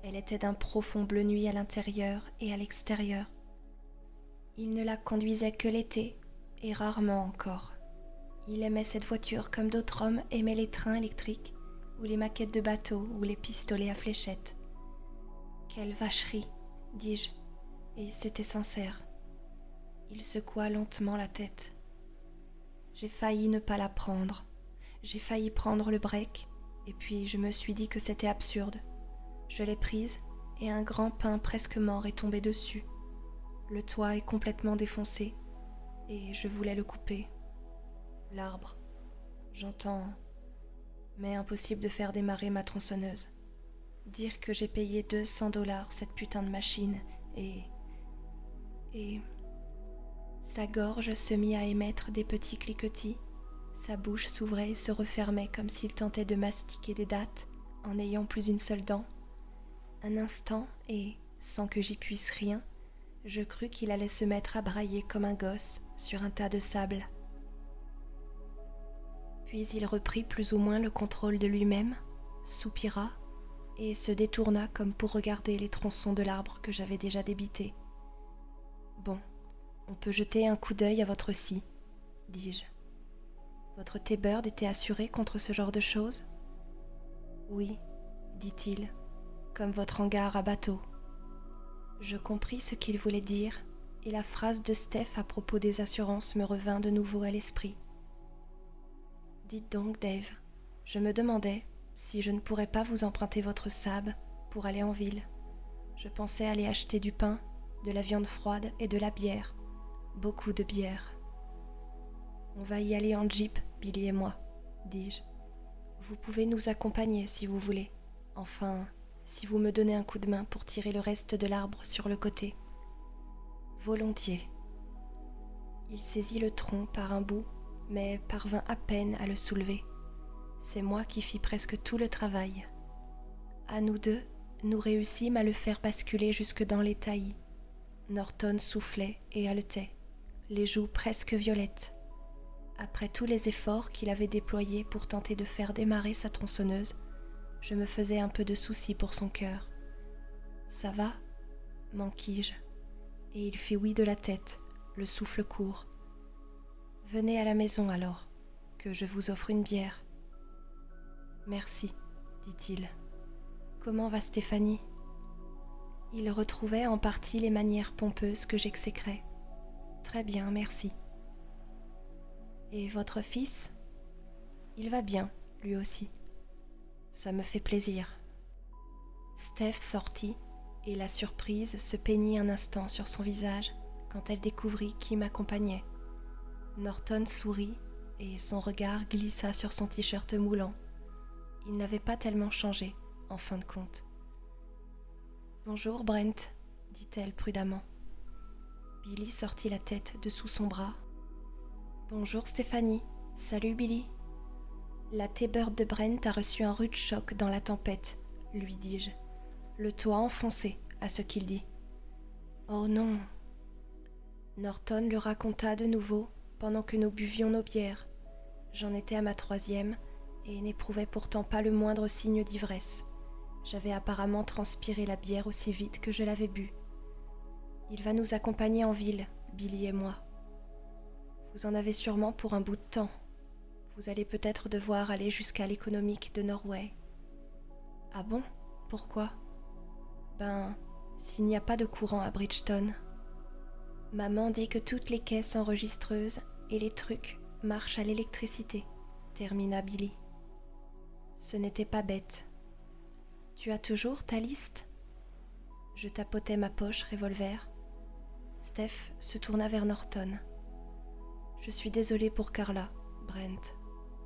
Elle était d'un profond bleu nuit à l'intérieur et à l'extérieur. Il ne la conduisait que l'été, et rarement encore. Il aimait cette voiture comme d'autres hommes aimaient les trains électriques, ou les maquettes de bateaux, ou les pistolets à fléchettes. Quelle vacherie, dis-je, et c'était sincère. Il secoua lentement la tête. J'ai failli ne pas la prendre. J'ai failli prendre le break, et puis je me suis dit que c'était absurde. Je l'ai prise, et un grand pin presque mort est tombé dessus. Le toit est complètement défoncé, et je voulais le couper. L'arbre, j'entends, mais impossible de faire démarrer ma tronçonneuse. Dire que j'ai payé $200 cette putain de machine, et... Sa gorge se mit à émettre des petits cliquetis, sa bouche s'ouvrait et se refermait comme s'il tentait de mastiquer des dattes en n'ayant plus une seule dent. Un instant, et, sans que j'y puisse rien, je crus qu'il allait se mettre à brailler comme un gosse sur un tas de sable. Puis il reprit plus ou moins le contrôle de lui-même, soupira et se détourna comme pour regarder les tronçons de l'arbre que j'avais déjà débité. « Bon, on peut jeter un coup d'œil à votre scie, dis-je. Votre T-Bird était assurée contre ce genre de choses ? Oui, dit-il, comme votre hangar à bateau. Je compris ce qu'il voulait dire, et la phrase de Steph à propos des assurances me revint de nouveau à l'esprit. Dites donc, Dave, je me demandais si je ne pourrais pas vous emprunter votre Saab pour aller en ville. Je pensais aller acheter du pain, de la viande froide et de la bière. Beaucoup de bière. On va y aller en jeep, Billy et moi, dis-je. Vous pouvez nous accompagner si vous voulez. Enfin, si vous me donnez un coup de main pour tirer le reste de l'arbre sur le côté. Volontiers. Il saisit le tronc par un bout, mais parvint à peine à le soulever. C'est moi qui fis presque tout le travail. À nous deux, nous réussîmes à le faire basculer jusque dans les taillis. Norton soufflait et haletait, les joues presque violettes. Après tous les efforts qu'il avait déployés pour tenter de faire démarrer sa tronçonneuse, je me faisais un peu de soucis pour son cœur. « Ça va ?» m'enquis-je, et il fit oui de la tête, le souffle court. « Venez à la maison alors, que je vous offre une bière. »« Merci, dit-il. Comment va Stéphanie ?» Il retrouvait en partie les manières pompeuses que j'exécrais. « Très bien, merci. »« Et votre fils ? Il va bien, lui aussi. Ça me fait plaisir. » Steph sortit, et la surprise se peignit un instant sur son visage quand elle découvrit qui m'accompagnait. Norton sourit, et son regard glissa sur son t-shirt moulant. Il n'avait pas tellement changé, en fin de compte. « Bonjour, Brent, » dit-elle prudemment. Billy sortit la tête de sous son bras. « Bonjour, Stéphanie. Salut, Billy. » « La T-Bird de Brent a reçu un rude choc dans la tempête, lui dis-je. Le toit enfoncé, à ce qu'il dit. Oh non ! Norton le raconta de nouveau pendant que nous buvions nos bières. J'en étais à ma 3e et n'éprouvais pourtant pas le moindre signe d'ivresse. J'avais apparemment transpiré la bière aussi vite que je l'avais bu. Il va nous accompagner en ville, Billy et moi. Vous en avez sûrement pour un bout de temps. Vous allez peut-être devoir aller jusqu'à l'économique de Norway. Ah bon ? Pourquoi ? Ben, s'il n'y a pas de courant à Bridgeton. Maman dit que toutes les caisses enregistreuses et les trucs marchent à l'électricité, termina Billy. Ce n'était pas bête. Tu as toujours ta liste ? Je tapotais ma poche revolver. Steph se tourna vers Norton. Je suis désolée pour Carla, Brent.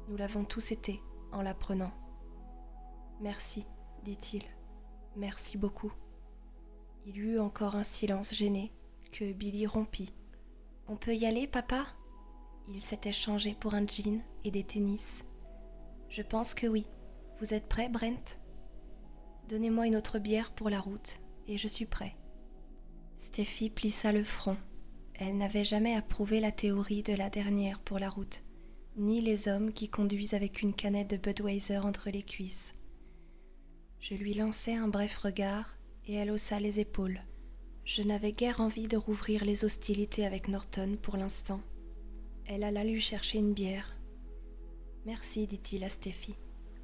Nous l'avons tous été en l'apprenant. Merci, dit-il. Merci beaucoup. Il y eut encore un silence gêné que Billy rompit. On peut y aller, papa ? Il s'était changé pour un jean et des tennis. Je pense que oui. Vous êtes prêt, Brent ? Donnez-moi une autre bière pour la route, et je suis prêt. Steffi plissa le front. Elle n'avait jamais approuvé la théorie de la dernière pour la route, ni les hommes qui conduisent avec une canette de Budweiser entre les cuisses. Je lui lançai un bref regard, et elle haussa les épaules. Je n'avais guère envie de rouvrir les hostilités avec Norton pour l'instant. Elle alla lui chercher une bière. « Merci, dit-il à Steffi,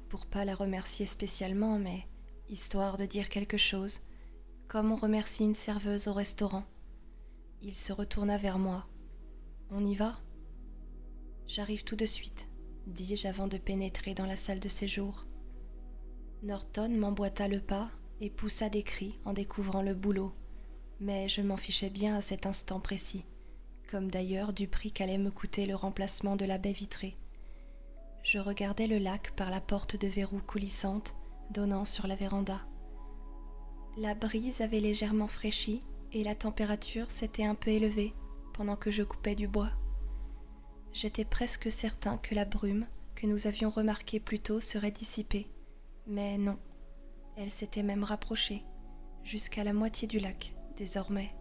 pour pas la remercier spécialement, mais histoire de dire quelque chose, comme on remercie une serveuse au restaurant. » Il se retourna vers moi. « On y va ?»« J'arrive tout de suite, » dis-je avant de pénétrer dans la salle de séjour. Norton m'emboîta le pas et poussa des cris en découvrant le boulot, mais je m'en fichais bien à cet instant précis, comme d'ailleurs du prix qu'allait me coûter le remplacement de la baie vitrée. Je regardais le lac par la porte de verrou coulissante donnant sur la véranda. La brise avait légèrement fraîchi et la température s'était un peu élevée pendant que je coupais du bois. J'étais presque certain que la brume que nous avions remarquée plus tôt serait dissipée, mais non, elle s'était même rapprochée, jusqu'à la moitié du lac, désormais.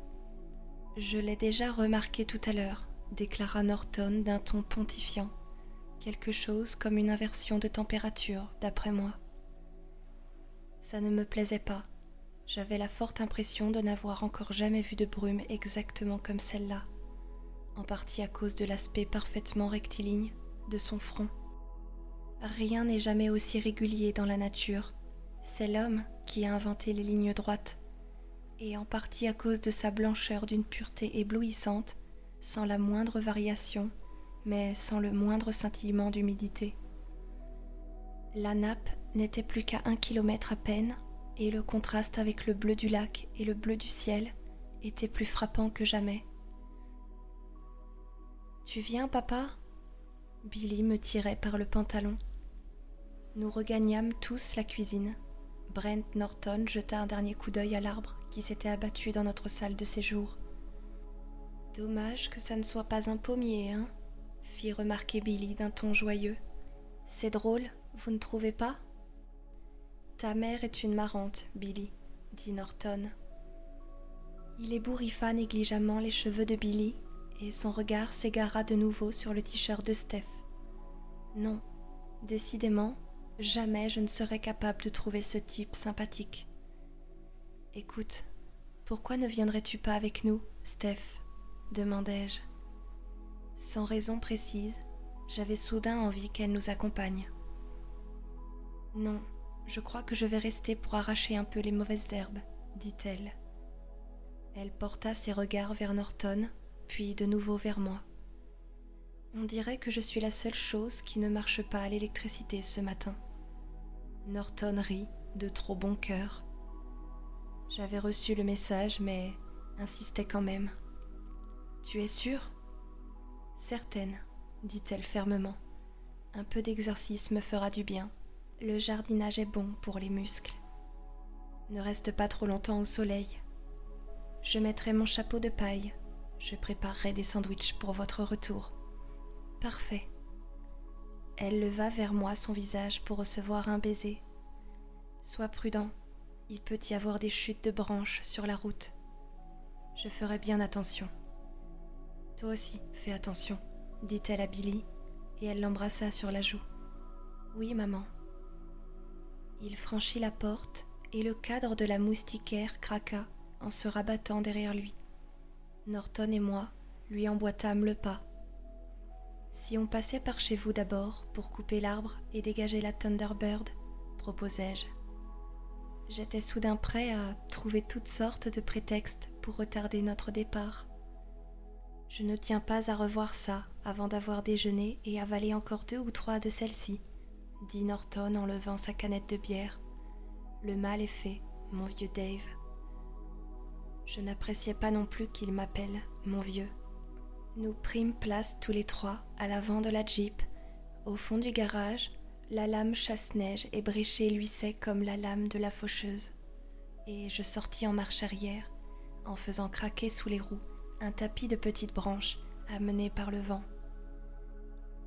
« Je l'ai déjà remarqué tout à l'heure, » déclara Norton d'un ton pontifiant. Quelque chose comme une inversion de température, d'après moi. Ça ne me plaisait pas. J'avais la forte impression de n'avoir encore jamais vu de brume exactement comme celle-là, en partie à cause de l'aspect parfaitement rectiligne de son front. Rien n'est jamais aussi régulier dans la nature. C'est l'homme qui a inventé les lignes droites, et en partie à cause de sa blancheur d'une pureté éblouissante, sans la moindre variation, mais sans le moindre scintillement d'humidité. La nappe n'était plus qu'à 1 kilomètre à peine, et le contraste avec le bleu du lac et le bleu du ciel était plus frappant que jamais. « Tu viens, papa ?» Billy me tirait par le pantalon. Nous regagnâmes tous la cuisine. Brent Norton jeta un dernier coup d'œil à l'arbre qui s'était abattu dans notre salle de séjour. « Dommage que ça ne soit pas un pommier, hein ?» fit remarquer Billy d'un ton joyeux. « C'est drôle, vous ne trouvez pas ?»« Ta mère est une marrante, Billy, » dit Norton. Il ébouriffa négligemment les cheveux de Billy et son regard s'égara de nouveau sur le t-shirt de Steph. Non, décidément, jamais je ne serais capable de trouver ce type sympathique. « Écoute, pourquoi ne viendrais-tu pas avec nous, Steph ?» demandai-je. Sans raison précise, j'avais soudain envie qu'elle nous accompagne. « Non, je crois que je vais rester pour arracher un peu les mauvaises herbes, » dit-elle. Elle porta ses regards vers Norton, puis de nouveau vers moi. On dirait que je suis la seule chose qui ne marche pas à l'électricité ce matin. Norton rit de trop bon cœur. J'avais reçu le message, mais insistais quand même. « Tu es sûre ? » ?»« Certaine, » dit-elle fermement. « Un peu d'exercice me fera du bien. Le jardinage est bon pour les muscles. Ne reste pas trop longtemps au soleil. Je mettrai mon chapeau de paille. Je préparerai des sandwichs pour votre retour. » « Parfait. » Elle leva vers moi son visage pour recevoir un baiser. « Sois prudent, il peut y avoir des chutes de branches sur la route. Je ferai bien attention. »« Toi aussi, fais attention, » dit-elle à Billy, et elle l'embrassa sur la joue. « Oui, maman. » Il franchit la porte et le cadre de la moustiquaire craqua en se rabattant derrière lui. Norton et moi lui emboîtâmes le pas. « Si on passait par chez vous d'abord pour couper l'arbre et dégager la Thunderbird, proposai-je. J'étais soudain prêt à trouver toutes sortes de prétextes pour retarder notre départ. Je ne tiens pas à revoir ça avant d'avoir déjeuné et avalé encore 2 ou 3 de celles-ci, dit Norton en levant sa canette de bière. Le mal est fait, mon vieux Dave. Je n'appréciais pas non plus qu'il m'appelle mon vieux. Nous prîmes place tous les 3 à l'avant de la Jeep. Au fond du garage, la lame chasse-neige ébréchée luisait comme la lame de la faucheuse. Et je sortis en marche arrière, en faisant craquer sous les roues un tapis de petites branches amené par le vent.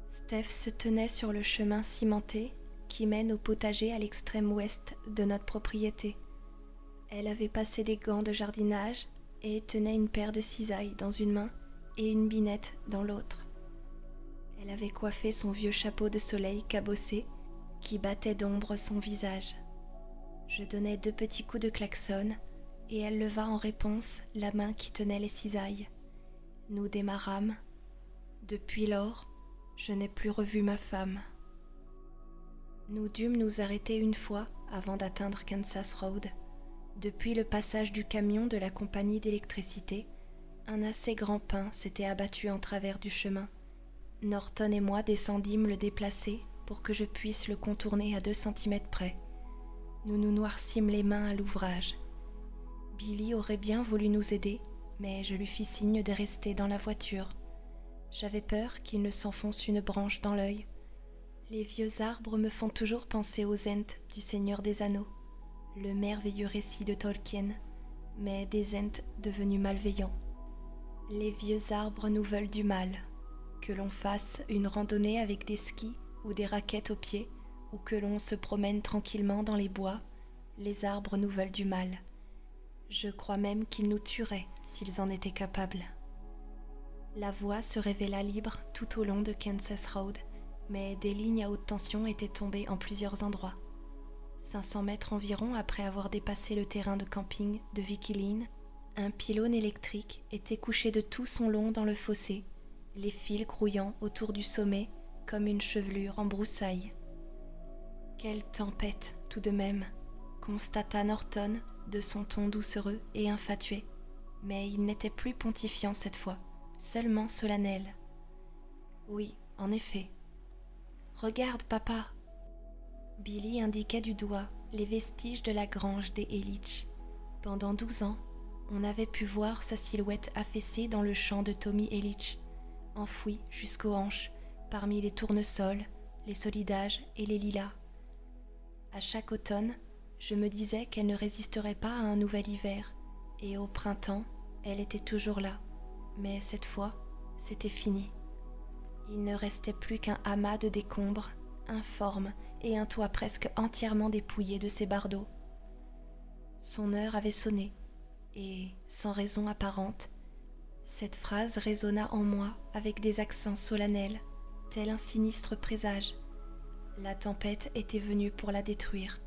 Steph se tenait sur le chemin cimenté qui mène au potager à l'extrême ouest de notre propriété. Elle avait passé des gants de jardinage et tenait une paire de cisailles dans une main et une binette dans l'autre. Elle avait coiffé son vieux chapeau de soleil cabossé qui battait d'ombre son visage. Je donnai 2 petits coups de klaxon et elle leva en réponse la main qui tenait les cisailles. Nous démarrâmes. Depuis lors, je n'ai plus revu ma femme. Nous dûmes nous arrêter une fois avant d'atteindre Kansas Road. Depuis le passage du camion de la compagnie d'électricité, un assez grand pin s'était abattu en travers du chemin. Norton et moi descendîmes le déplacer pour que je puisse le contourner à 2 centimètres près. Nous nous noircîmes les mains à l'ouvrage. Billy aurait bien voulu nous aider, mais je lui fis signe de rester dans la voiture. J'avais peur qu'il ne s'enfonce une branche dans l'œil. Les vieux arbres me font toujours penser aux Ents du Seigneur des Anneaux, le merveilleux récit de Tolkien, mais des Ents devenus malveillants. Les vieux arbres nous veulent du mal, que l'on fasse une randonnée avec des skis ou des raquettes aux pieds, ou que l'on se promène tranquillement dans les bois, les arbres nous veulent du mal. Je crois même qu'ils nous tueraient s'ils en étaient capables. La voie se révéla libre tout au long de Kansas Road, mais des lignes à haute tension étaient tombées en plusieurs endroits. 500 mètres environ après avoir dépassé le terrain de camping de Vicky Lynn, un pylône électrique était couché de tout son long dans le fossé, les fils grouillant autour du sommet comme une chevelure en broussailles. Quelle tempête, tout de même, constata Norton de son ton doucereux et infatué, mais il n'était plus pontifiant cette fois, seulement solennel. Oui, en effet. Regarde, papa. Billy indiquait du doigt les vestiges de la grange des Elitch. Pendant 12 ans, on avait pu voir sa silhouette affaissée dans le champ de Tommy Elitch, enfoui jusqu'aux hanches parmi les tournesols, les solidages et les lilas. À chaque automne, je me disais qu'elle ne résisterait pas à un nouvel hiver, et au printemps, elle était toujours là. Mais cette fois, c'était fini. Il ne restait plus qu'un amas de décombres, informe, et un toit presque entièrement dépouillé de ses bardeaux. Son heure avait sonné, et, sans raison apparente, cette phrase résonna en moi avec des accents solennels, tel un sinistre présage. La tempête était venue pour la détruire.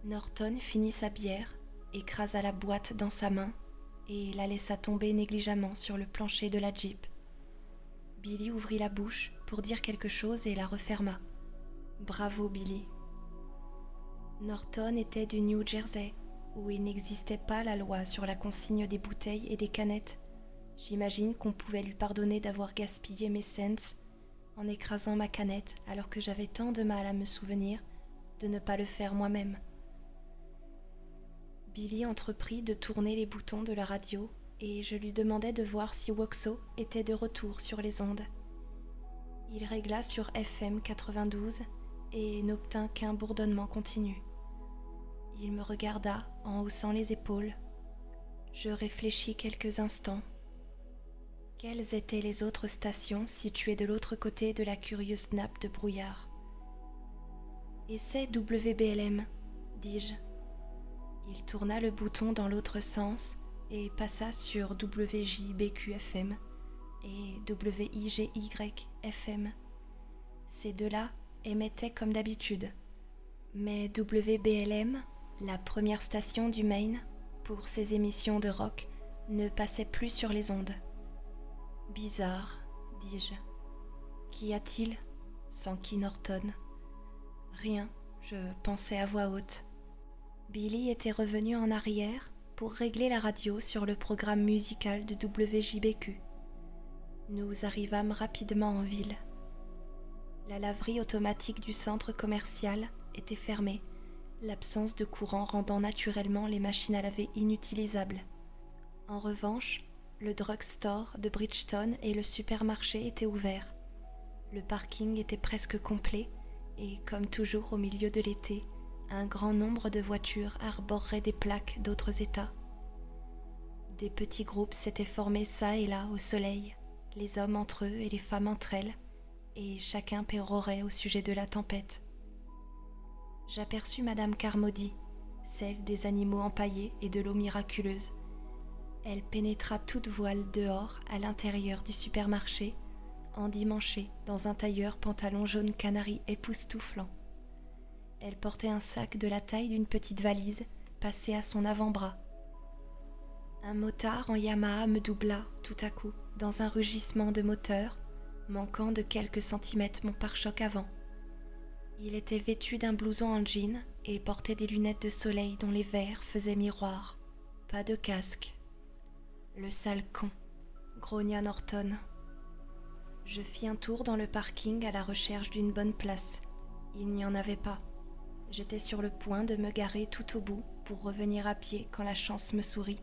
Norton finit sa bière, écrasa la boîte dans sa main et la laissa tomber négligemment sur le plancher de la Jeep. Billy ouvrit la bouche pour dire quelque chose et la referma. Bravo, Billy. Norton était du New Jersey, où il n'existait pas la loi sur la consigne des bouteilles et des canettes. J'imagine qu'on pouvait lui pardonner d'avoir gaspillé mes cents en écrasant ma canette alors que j'avais tant de mal à me souvenir de ne pas le faire moi-même. Billy entreprit de tourner les boutons de la radio et je lui demandai de voir si Woxo était de retour sur les ondes. Il régla sur FM 92 et n'obtint qu'un bourdonnement continu. Il me regarda en haussant les épaules. Je réfléchis quelques instants. Quelles étaient les autres stations situées de l'autre côté de la curieuse nappe de brouillard ? Essaie WBLM, dis-je. Il tourna le bouton dans l'autre sens et passa sur WJBQ-FM et WIGY-FM. Ces deux-là émettaient comme d'habitude. Mais WBLM, la première station du Maine, pour ses émissions de rock, ne passait plus sur les ondes. Bizarre, dis-je. Qu'y a-t-il ? S'enquit Norton. Rien, je pensais à voix haute. Billy était revenu en arrière pour régler la radio sur le programme musical de WJBQ. Nous arrivâmes rapidement en ville. La laverie automatique du centre commercial était fermée, l'absence de courant rendant naturellement les machines à laver inutilisables. En revanche, le drugstore de Bridgeton et le supermarché étaient ouverts. Le parking était presque complet et, comme toujours au milieu de l'été, un grand nombre de voitures arboreraient des plaques d'autres États. Des petits groupes s'étaient formés çà et là au soleil, les hommes entre eux et les femmes entre elles, et chacun pérorait au sujet de la tempête. J'aperçus Madame Carmody, celle des animaux empaillés et de l'eau miraculeuse. Elle pénétra toute voile dehors à l'intérieur du supermarché, endimanchée dans un tailleur pantalon jaune canari époustouflant. Elle portait un sac de la taille d'une petite valise passé à son avant-bras. Un motard en Yamaha me doubla tout à coup dans un rugissement de moteur, manquant de quelques centimètres mon pare-choc avant. Il était vêtu d'un blouson en jean et portait des lunettes de soleil dont les verres faisaient miroir. Pas de casque. Le sale con, grogna Norton. Je fis un tour dans le parking à la recherche d'une bonne place. Il n'y en avait pas. J'étais sur le point de me garer tout au bout pour revenir à pied quand la chance me sourit.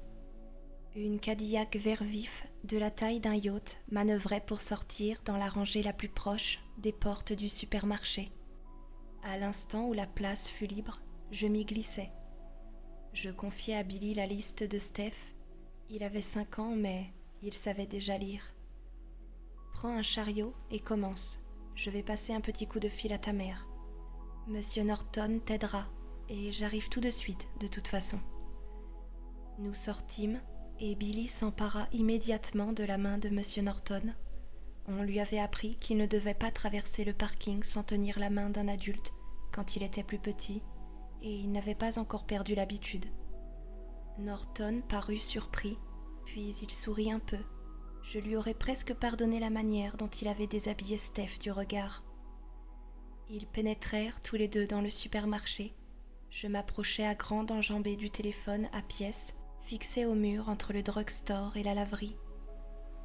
Une Cadillac vert vif de la taille d'un yacht manœuvrait pour sortir dans la rangée la plus proche des portes du supermarché. À l'instant où la place fut libre, je m'y glissai. Je confiai à Billy la liste de Steph. Il avait 5 ans, mais il savait déjà lire. « Prends un chariot et commence. Je vais passer un petit coup de fil à ta mère. Monsieur Norton t'aidera, et j'arrive tout de suite, de toute façon. » Nous sortîmes, et Billy s'empara immédiatement de la main de Monsieur Norton. On lui avait appris qu'il ne devait pas traverser le parking sans tenir la main d'un adulte quand il était plus petit, et il n'avait pas encore perdu l'habitude. Norton parut surpris, puis il sourit un peu. Je lui aurais presque pardonné la manière dont il avait déshabillé Steph du regard. Ils pénétrèrent tous les deux dans le supermarché. Je m'approchai à grande enjambée du téléphone à pièces, fixé au mur entre le drugstore et la laverie.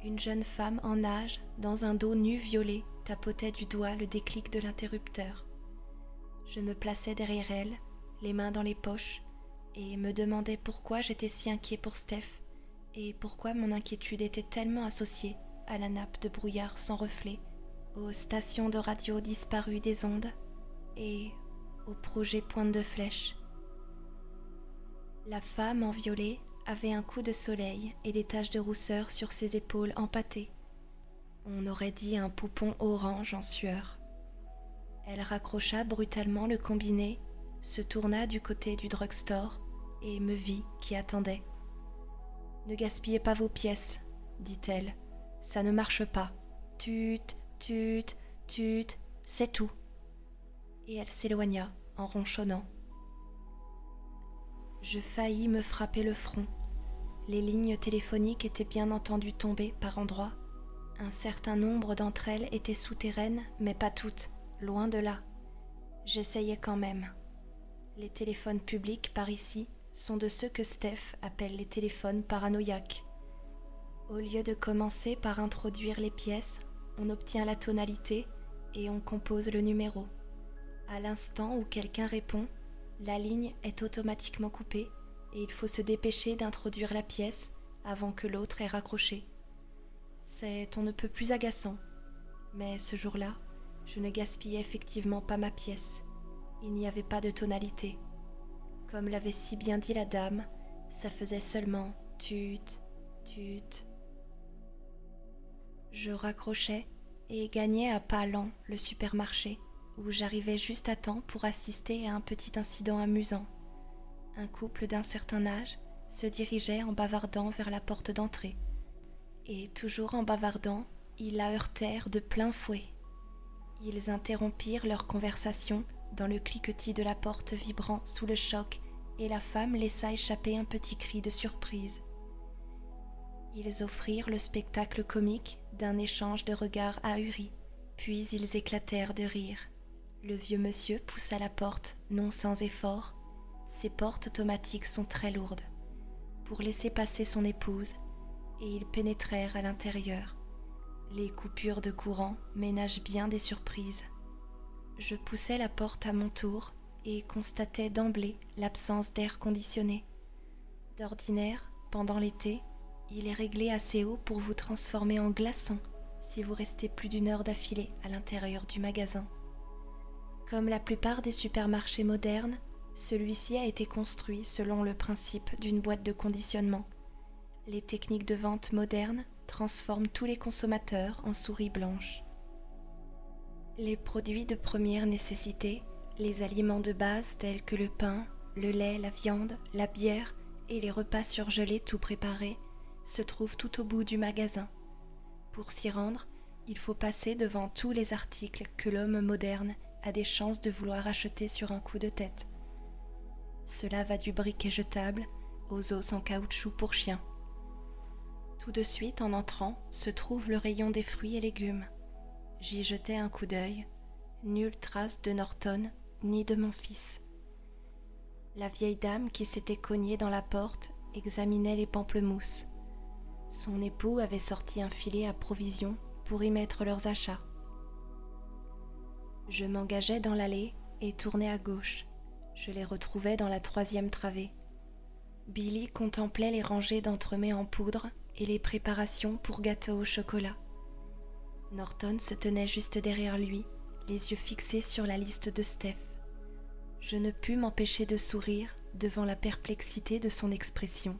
Une jeune femme en âge, dans un dos nu violet, tapotait du doigt le déclic de l'interrupteur. Je me plaçai derrière elle, les mains dans les poches, et me demandais pourquoi j'étais si inquiet pour Steph, et pourquoi mon inquiétude était tellement associée à la nappe de brouillard sans reflet, aux stations de radio disparues des ondes, et au projet pointe de flèche. La femme en violet avait un coup de soleil et des taches de rousseur sur ses épaules empâtées. On aurait dit un poupon orange en sueur. Elle raccrocha brutalement le combiné, se tourna du côté du drugstore et me vit qui attendait. « Ne gaspillez pas vos pièces, dit-elle. Ça ne marche pas. Tut, tut, tut, c'est tout. » Et elle s'éloigna en ronchonnant. Je faillis me frapper le front. Les lignes téléphoniques étaient bien entendu tombées par endroits. Un certain nombre d'entre elles étaient souterraines, mais pas toutes, loin de là. J'essayais quand même. Les téléphones publics par ici sont de ceux que Steph appelle les téléphones paranoïaques. Au lieu de commencer par introduire les pièces, on obtient la tonalité et on compose le numéro. À l'instant où quelqu'un répond, la ligne est automatiquement coupée et il faut se dépêcher d'introduire la pièce avant que l'autre ait raccroché. C'est on ne peut plus agaçant, mais ce jour-là, je ne gaspillais effectivement pas ma pièce. Il n'y avait pas de tonalité. Comme l'avait si bien dit la dame, ça faisait seulement tut, tut. Je raccrochais et gagnais à pas lents le supermarché, où j'arrivais juste à temps pour assister à un petit incident amusant. Un couple d'un certain âge se dirigeait en bavardant vers la porte d'entrée. Et toujours en bavardant, ils la heurtèrent de plein fouet. Ils interrompirent leur conversation dans le cliquetis de la porte vibrant sous le choc, et la femme laissa échapper un petit cri de surprise. Ils offrirent le spectacle comique d'un échange de regards ahuris, puis ils éclatèrent de rire. Le vieux monsieur poussa la porte, non sans effort. Ces portes automatiques sont très lourdes, pour laisser passer son épouse, et ils pénétrèrent à l'intérieur. Les coupures de courant ménagent bien des surprises. Je poussai la porte à mon tour et constatai d'emblée l'absence d'air conditionné. D'ordinaire, pendant l'été, il est réglé assez haut pour vous transformer en glaçon si vous restez plus d'1 heure d'affilée à l'intérieur du magasin. Comme la plupart des supermarchés modernes, celui-ci a été construit selon le principe d'une boîte de conditionnement. Les techniques de vente modernes transforment tous les consommateurs en souris blanches. Les produits de première nécessité, les aliments de base tels que le pain, le lait, la viande, la bière et les repas surgelés tout préparés se trouvent tout au bout du magasin. Pour s'y rendre, il faut passer devant tous les articles que l'homme moderne a des chances de vouloir acheter sur un coup de tête. Cela va du briquet jetable aux os en caoutchouc pour chiens. Tout de suite, en entrant, se trouve le rayon des fruits et légumes. J'y jetai un coup d'œil. Nulle trace de Norton ni de mon fils. La vieille dame qui s'était cognée dans la porte examinait les pamplemousses. Son époux avait sorti un filet à provisions pour y mettre leurs achats. Je m'engageai dans l'allée et tournai à gauche. Je les retrouvai dans la 3e travée. Billy contemplait les rangées d'entremets en poudre et les préparations pour gâteaux au chocolat. Norton se tenait juste derrière lui, les yeux fixés sur la liste de Steph. Je ne pus m'empêcher de sourire devant la perplexité de son expression.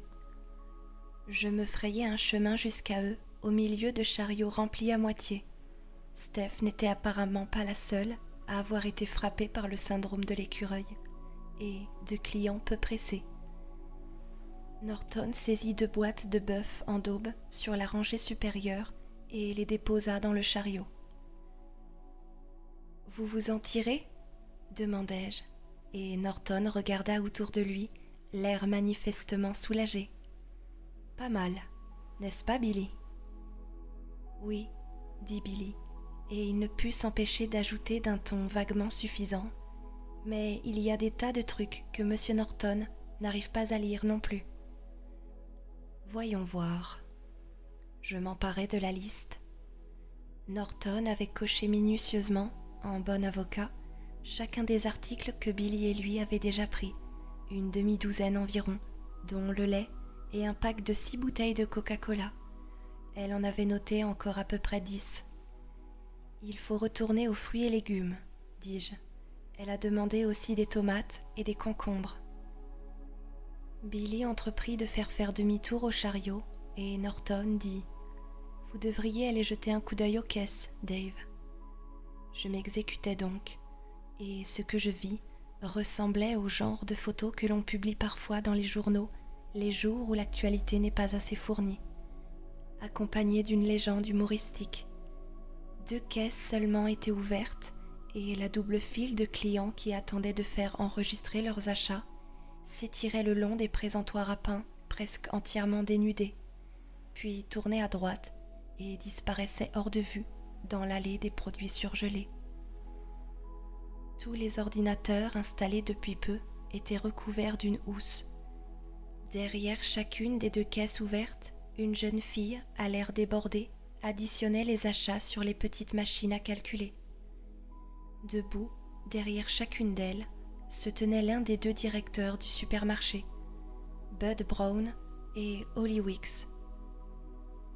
Je me frayai un chemin jusqu'à eux, au milieu de chariots remplis à moitié. Steph n'était apparemment pas la seule à avoir été frappée par le syndrome de l'écureuil, et de clients peu pressés. Norton saisit 2 boîtes de bœuf en daube sur la rangée supérieure et les déposa dans le chariot. « Vous vous en tirez ?» demandai-je, et Norton regarda autour de lui, l'air manifestement soulagé. « Pas mal, n'est-ce pas, Billy ?» « Oui, » dit Billy, et il ne put s'empêcher d'ajouter d'un ton vaguement suffisant. « Mais il y a des tas de trucs que M. Norton n'arrive pas à lire non plus. » Voyons voir. Je m'emparai de la liste. Norton avait coché minutieusement, en bon avocat, chacun des articles que Billy et lui avaient déjà pris, une demi-douzaine environ, dont le lait et un pack de 6 bouteilles de Coca-Cola. Elle en avait noté encore à peu près 10. « Il faut retourner aux fruits et légumes, » dis-je. Elle a demandé aussi des tomates et des concombres. Billy entreprit de faire demi-tour au chariot et Norton dit « Vous devriez aller jeter un coup d'œil aux caisses, Dave. » Je m'exécutais donc, et ce que je vis ressemblait au genre de photos que l'on publie parfois dans les journaux les jours où l'actualité n'est pas assez fournie, accompagnée d'une légende humoristique. 2 caisses seulement étaient ouvertes et la double file de clients qui attendaient de faire enregistrer leurs achats s'étirait le long des présentoirs à pain presque entièrement dénudés, puis tournait à droite et disparaissait hors de vue dans l'allée des produits surgelés. Tous les ordinateurs installés depuis peu étaient recouverts d'une housse. Derrière chacune des 2 caisses ouvertes, une jeune fille, à l'air débordé, additionnait les achats sur les petites machines à calculer. Debout, derrière chacune d'elles, se tenait l'un des 2 directeurs du supermarché, Bud Brown et Holly Weeks.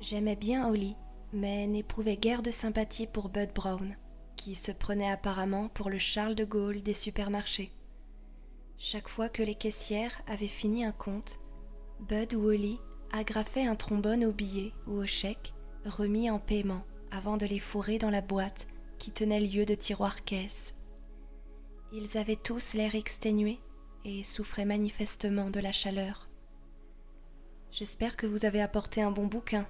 J'aimais bien Holly, mais n'éprouvais guère de sympathie pour Bud Brown, qui se prenait apparemment pour le Charles de Gaulle des supermarchés. Chaque fois que les caissières avaient fini un compte, Bud ou Holly agrafaient un trombone au billet ou au chèque remis en paiement avant de les fourrer dans la boîte qui tenait lieu de tiroir-caisse. Ils avaient tous l'air exténués et souffraient manifestement de la chaleur. « J'espère que vous avez apporté un bon bouquin, »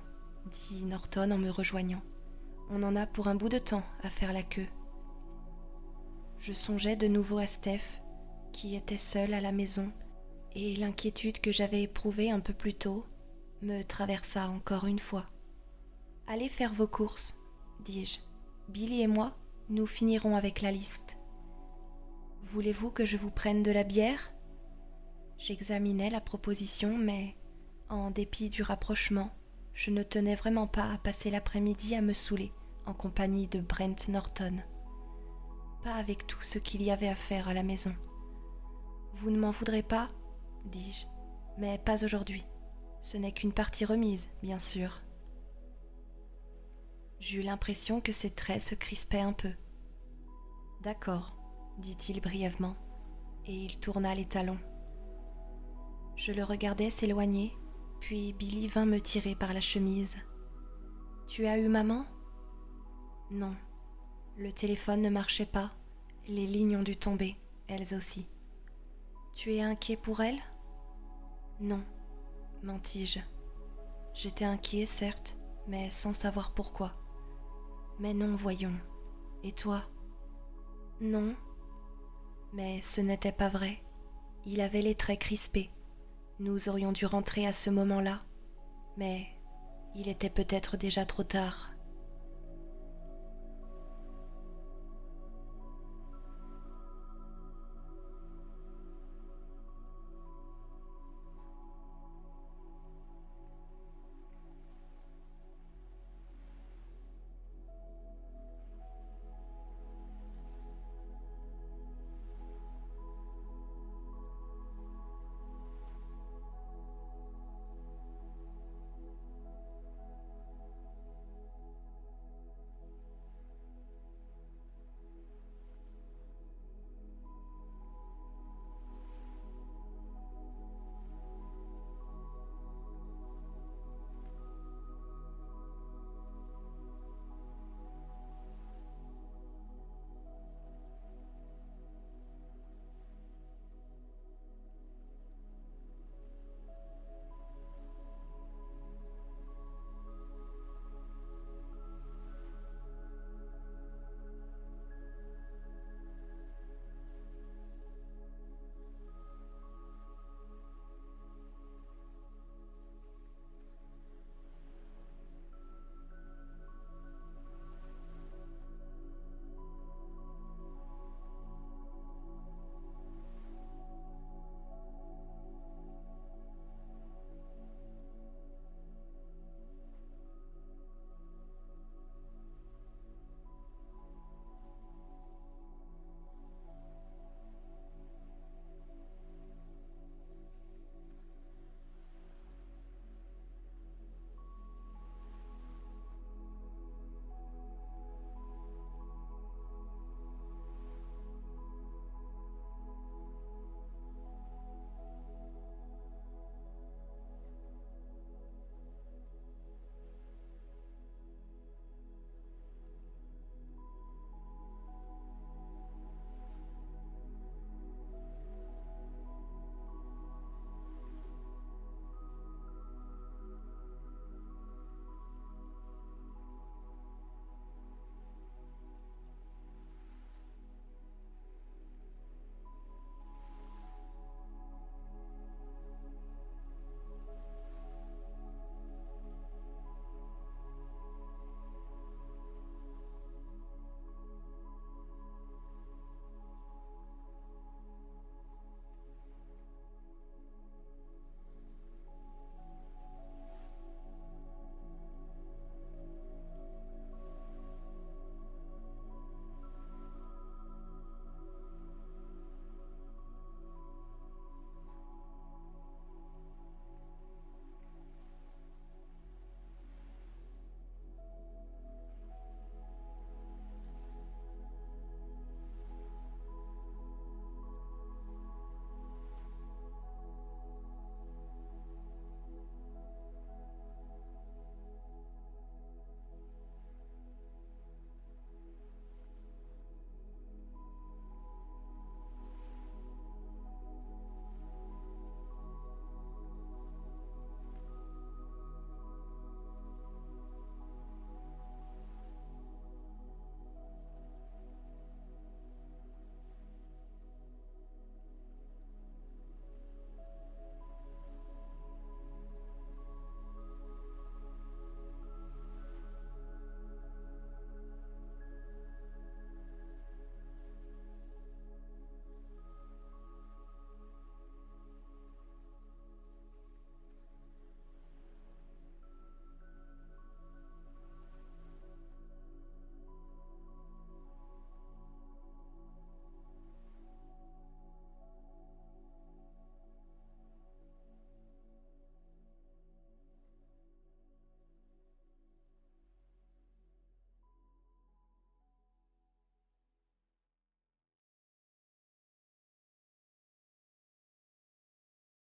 dit Norton en me rejoignant. « On en a pour un bout de temps à faire la queue. » Je songeais de nouveau à Steph, qui était seule à la maison, et l'inquiétude que j'avais éprouvée un peu plus tôt me traversa encore une fois. « Allez faire vos courses, » dis-je. « Billy et moi, nous finirons avec la liste. » « Voulez-vous que je vous prenne de la bière ?» J'examinais la proposition, mais, en dépit du rapprochement, je ne tenais vraiment pas à passer l'après-midi à me saouler en compagnie de Brent Norton. Pas avec tout ce qu'il y avait à faire à la maison. « Vous ne m'en voudrez pas ?» dis-je, « mais pas aujourd'hui. Ce n'est qu'une partie remise, bien sûr. » J'eus l'impression que ses traits se crispaient un peu. « D'accord, » dit-il brièvement, et il tourna les talons. Je le regardais s'éloigner, puis Billy vint me tirer par la chemise. « Tu as eu maman ?»« Non. » Le téléphone ne marchait pas, les lignes ont dû tomber, elles aussi. Tu es inquiet pour elle ? Non, mentis-je. J'étais inquiet, certes, mais sans savoir pourquoi. Mais non, voyons. Et toi ? Non. Mais ce n'était pas vrai. Il avait les traits crispés. Nous aurions dû rentrer à ce moment-là. Mais il était peut-être déjà trop tard.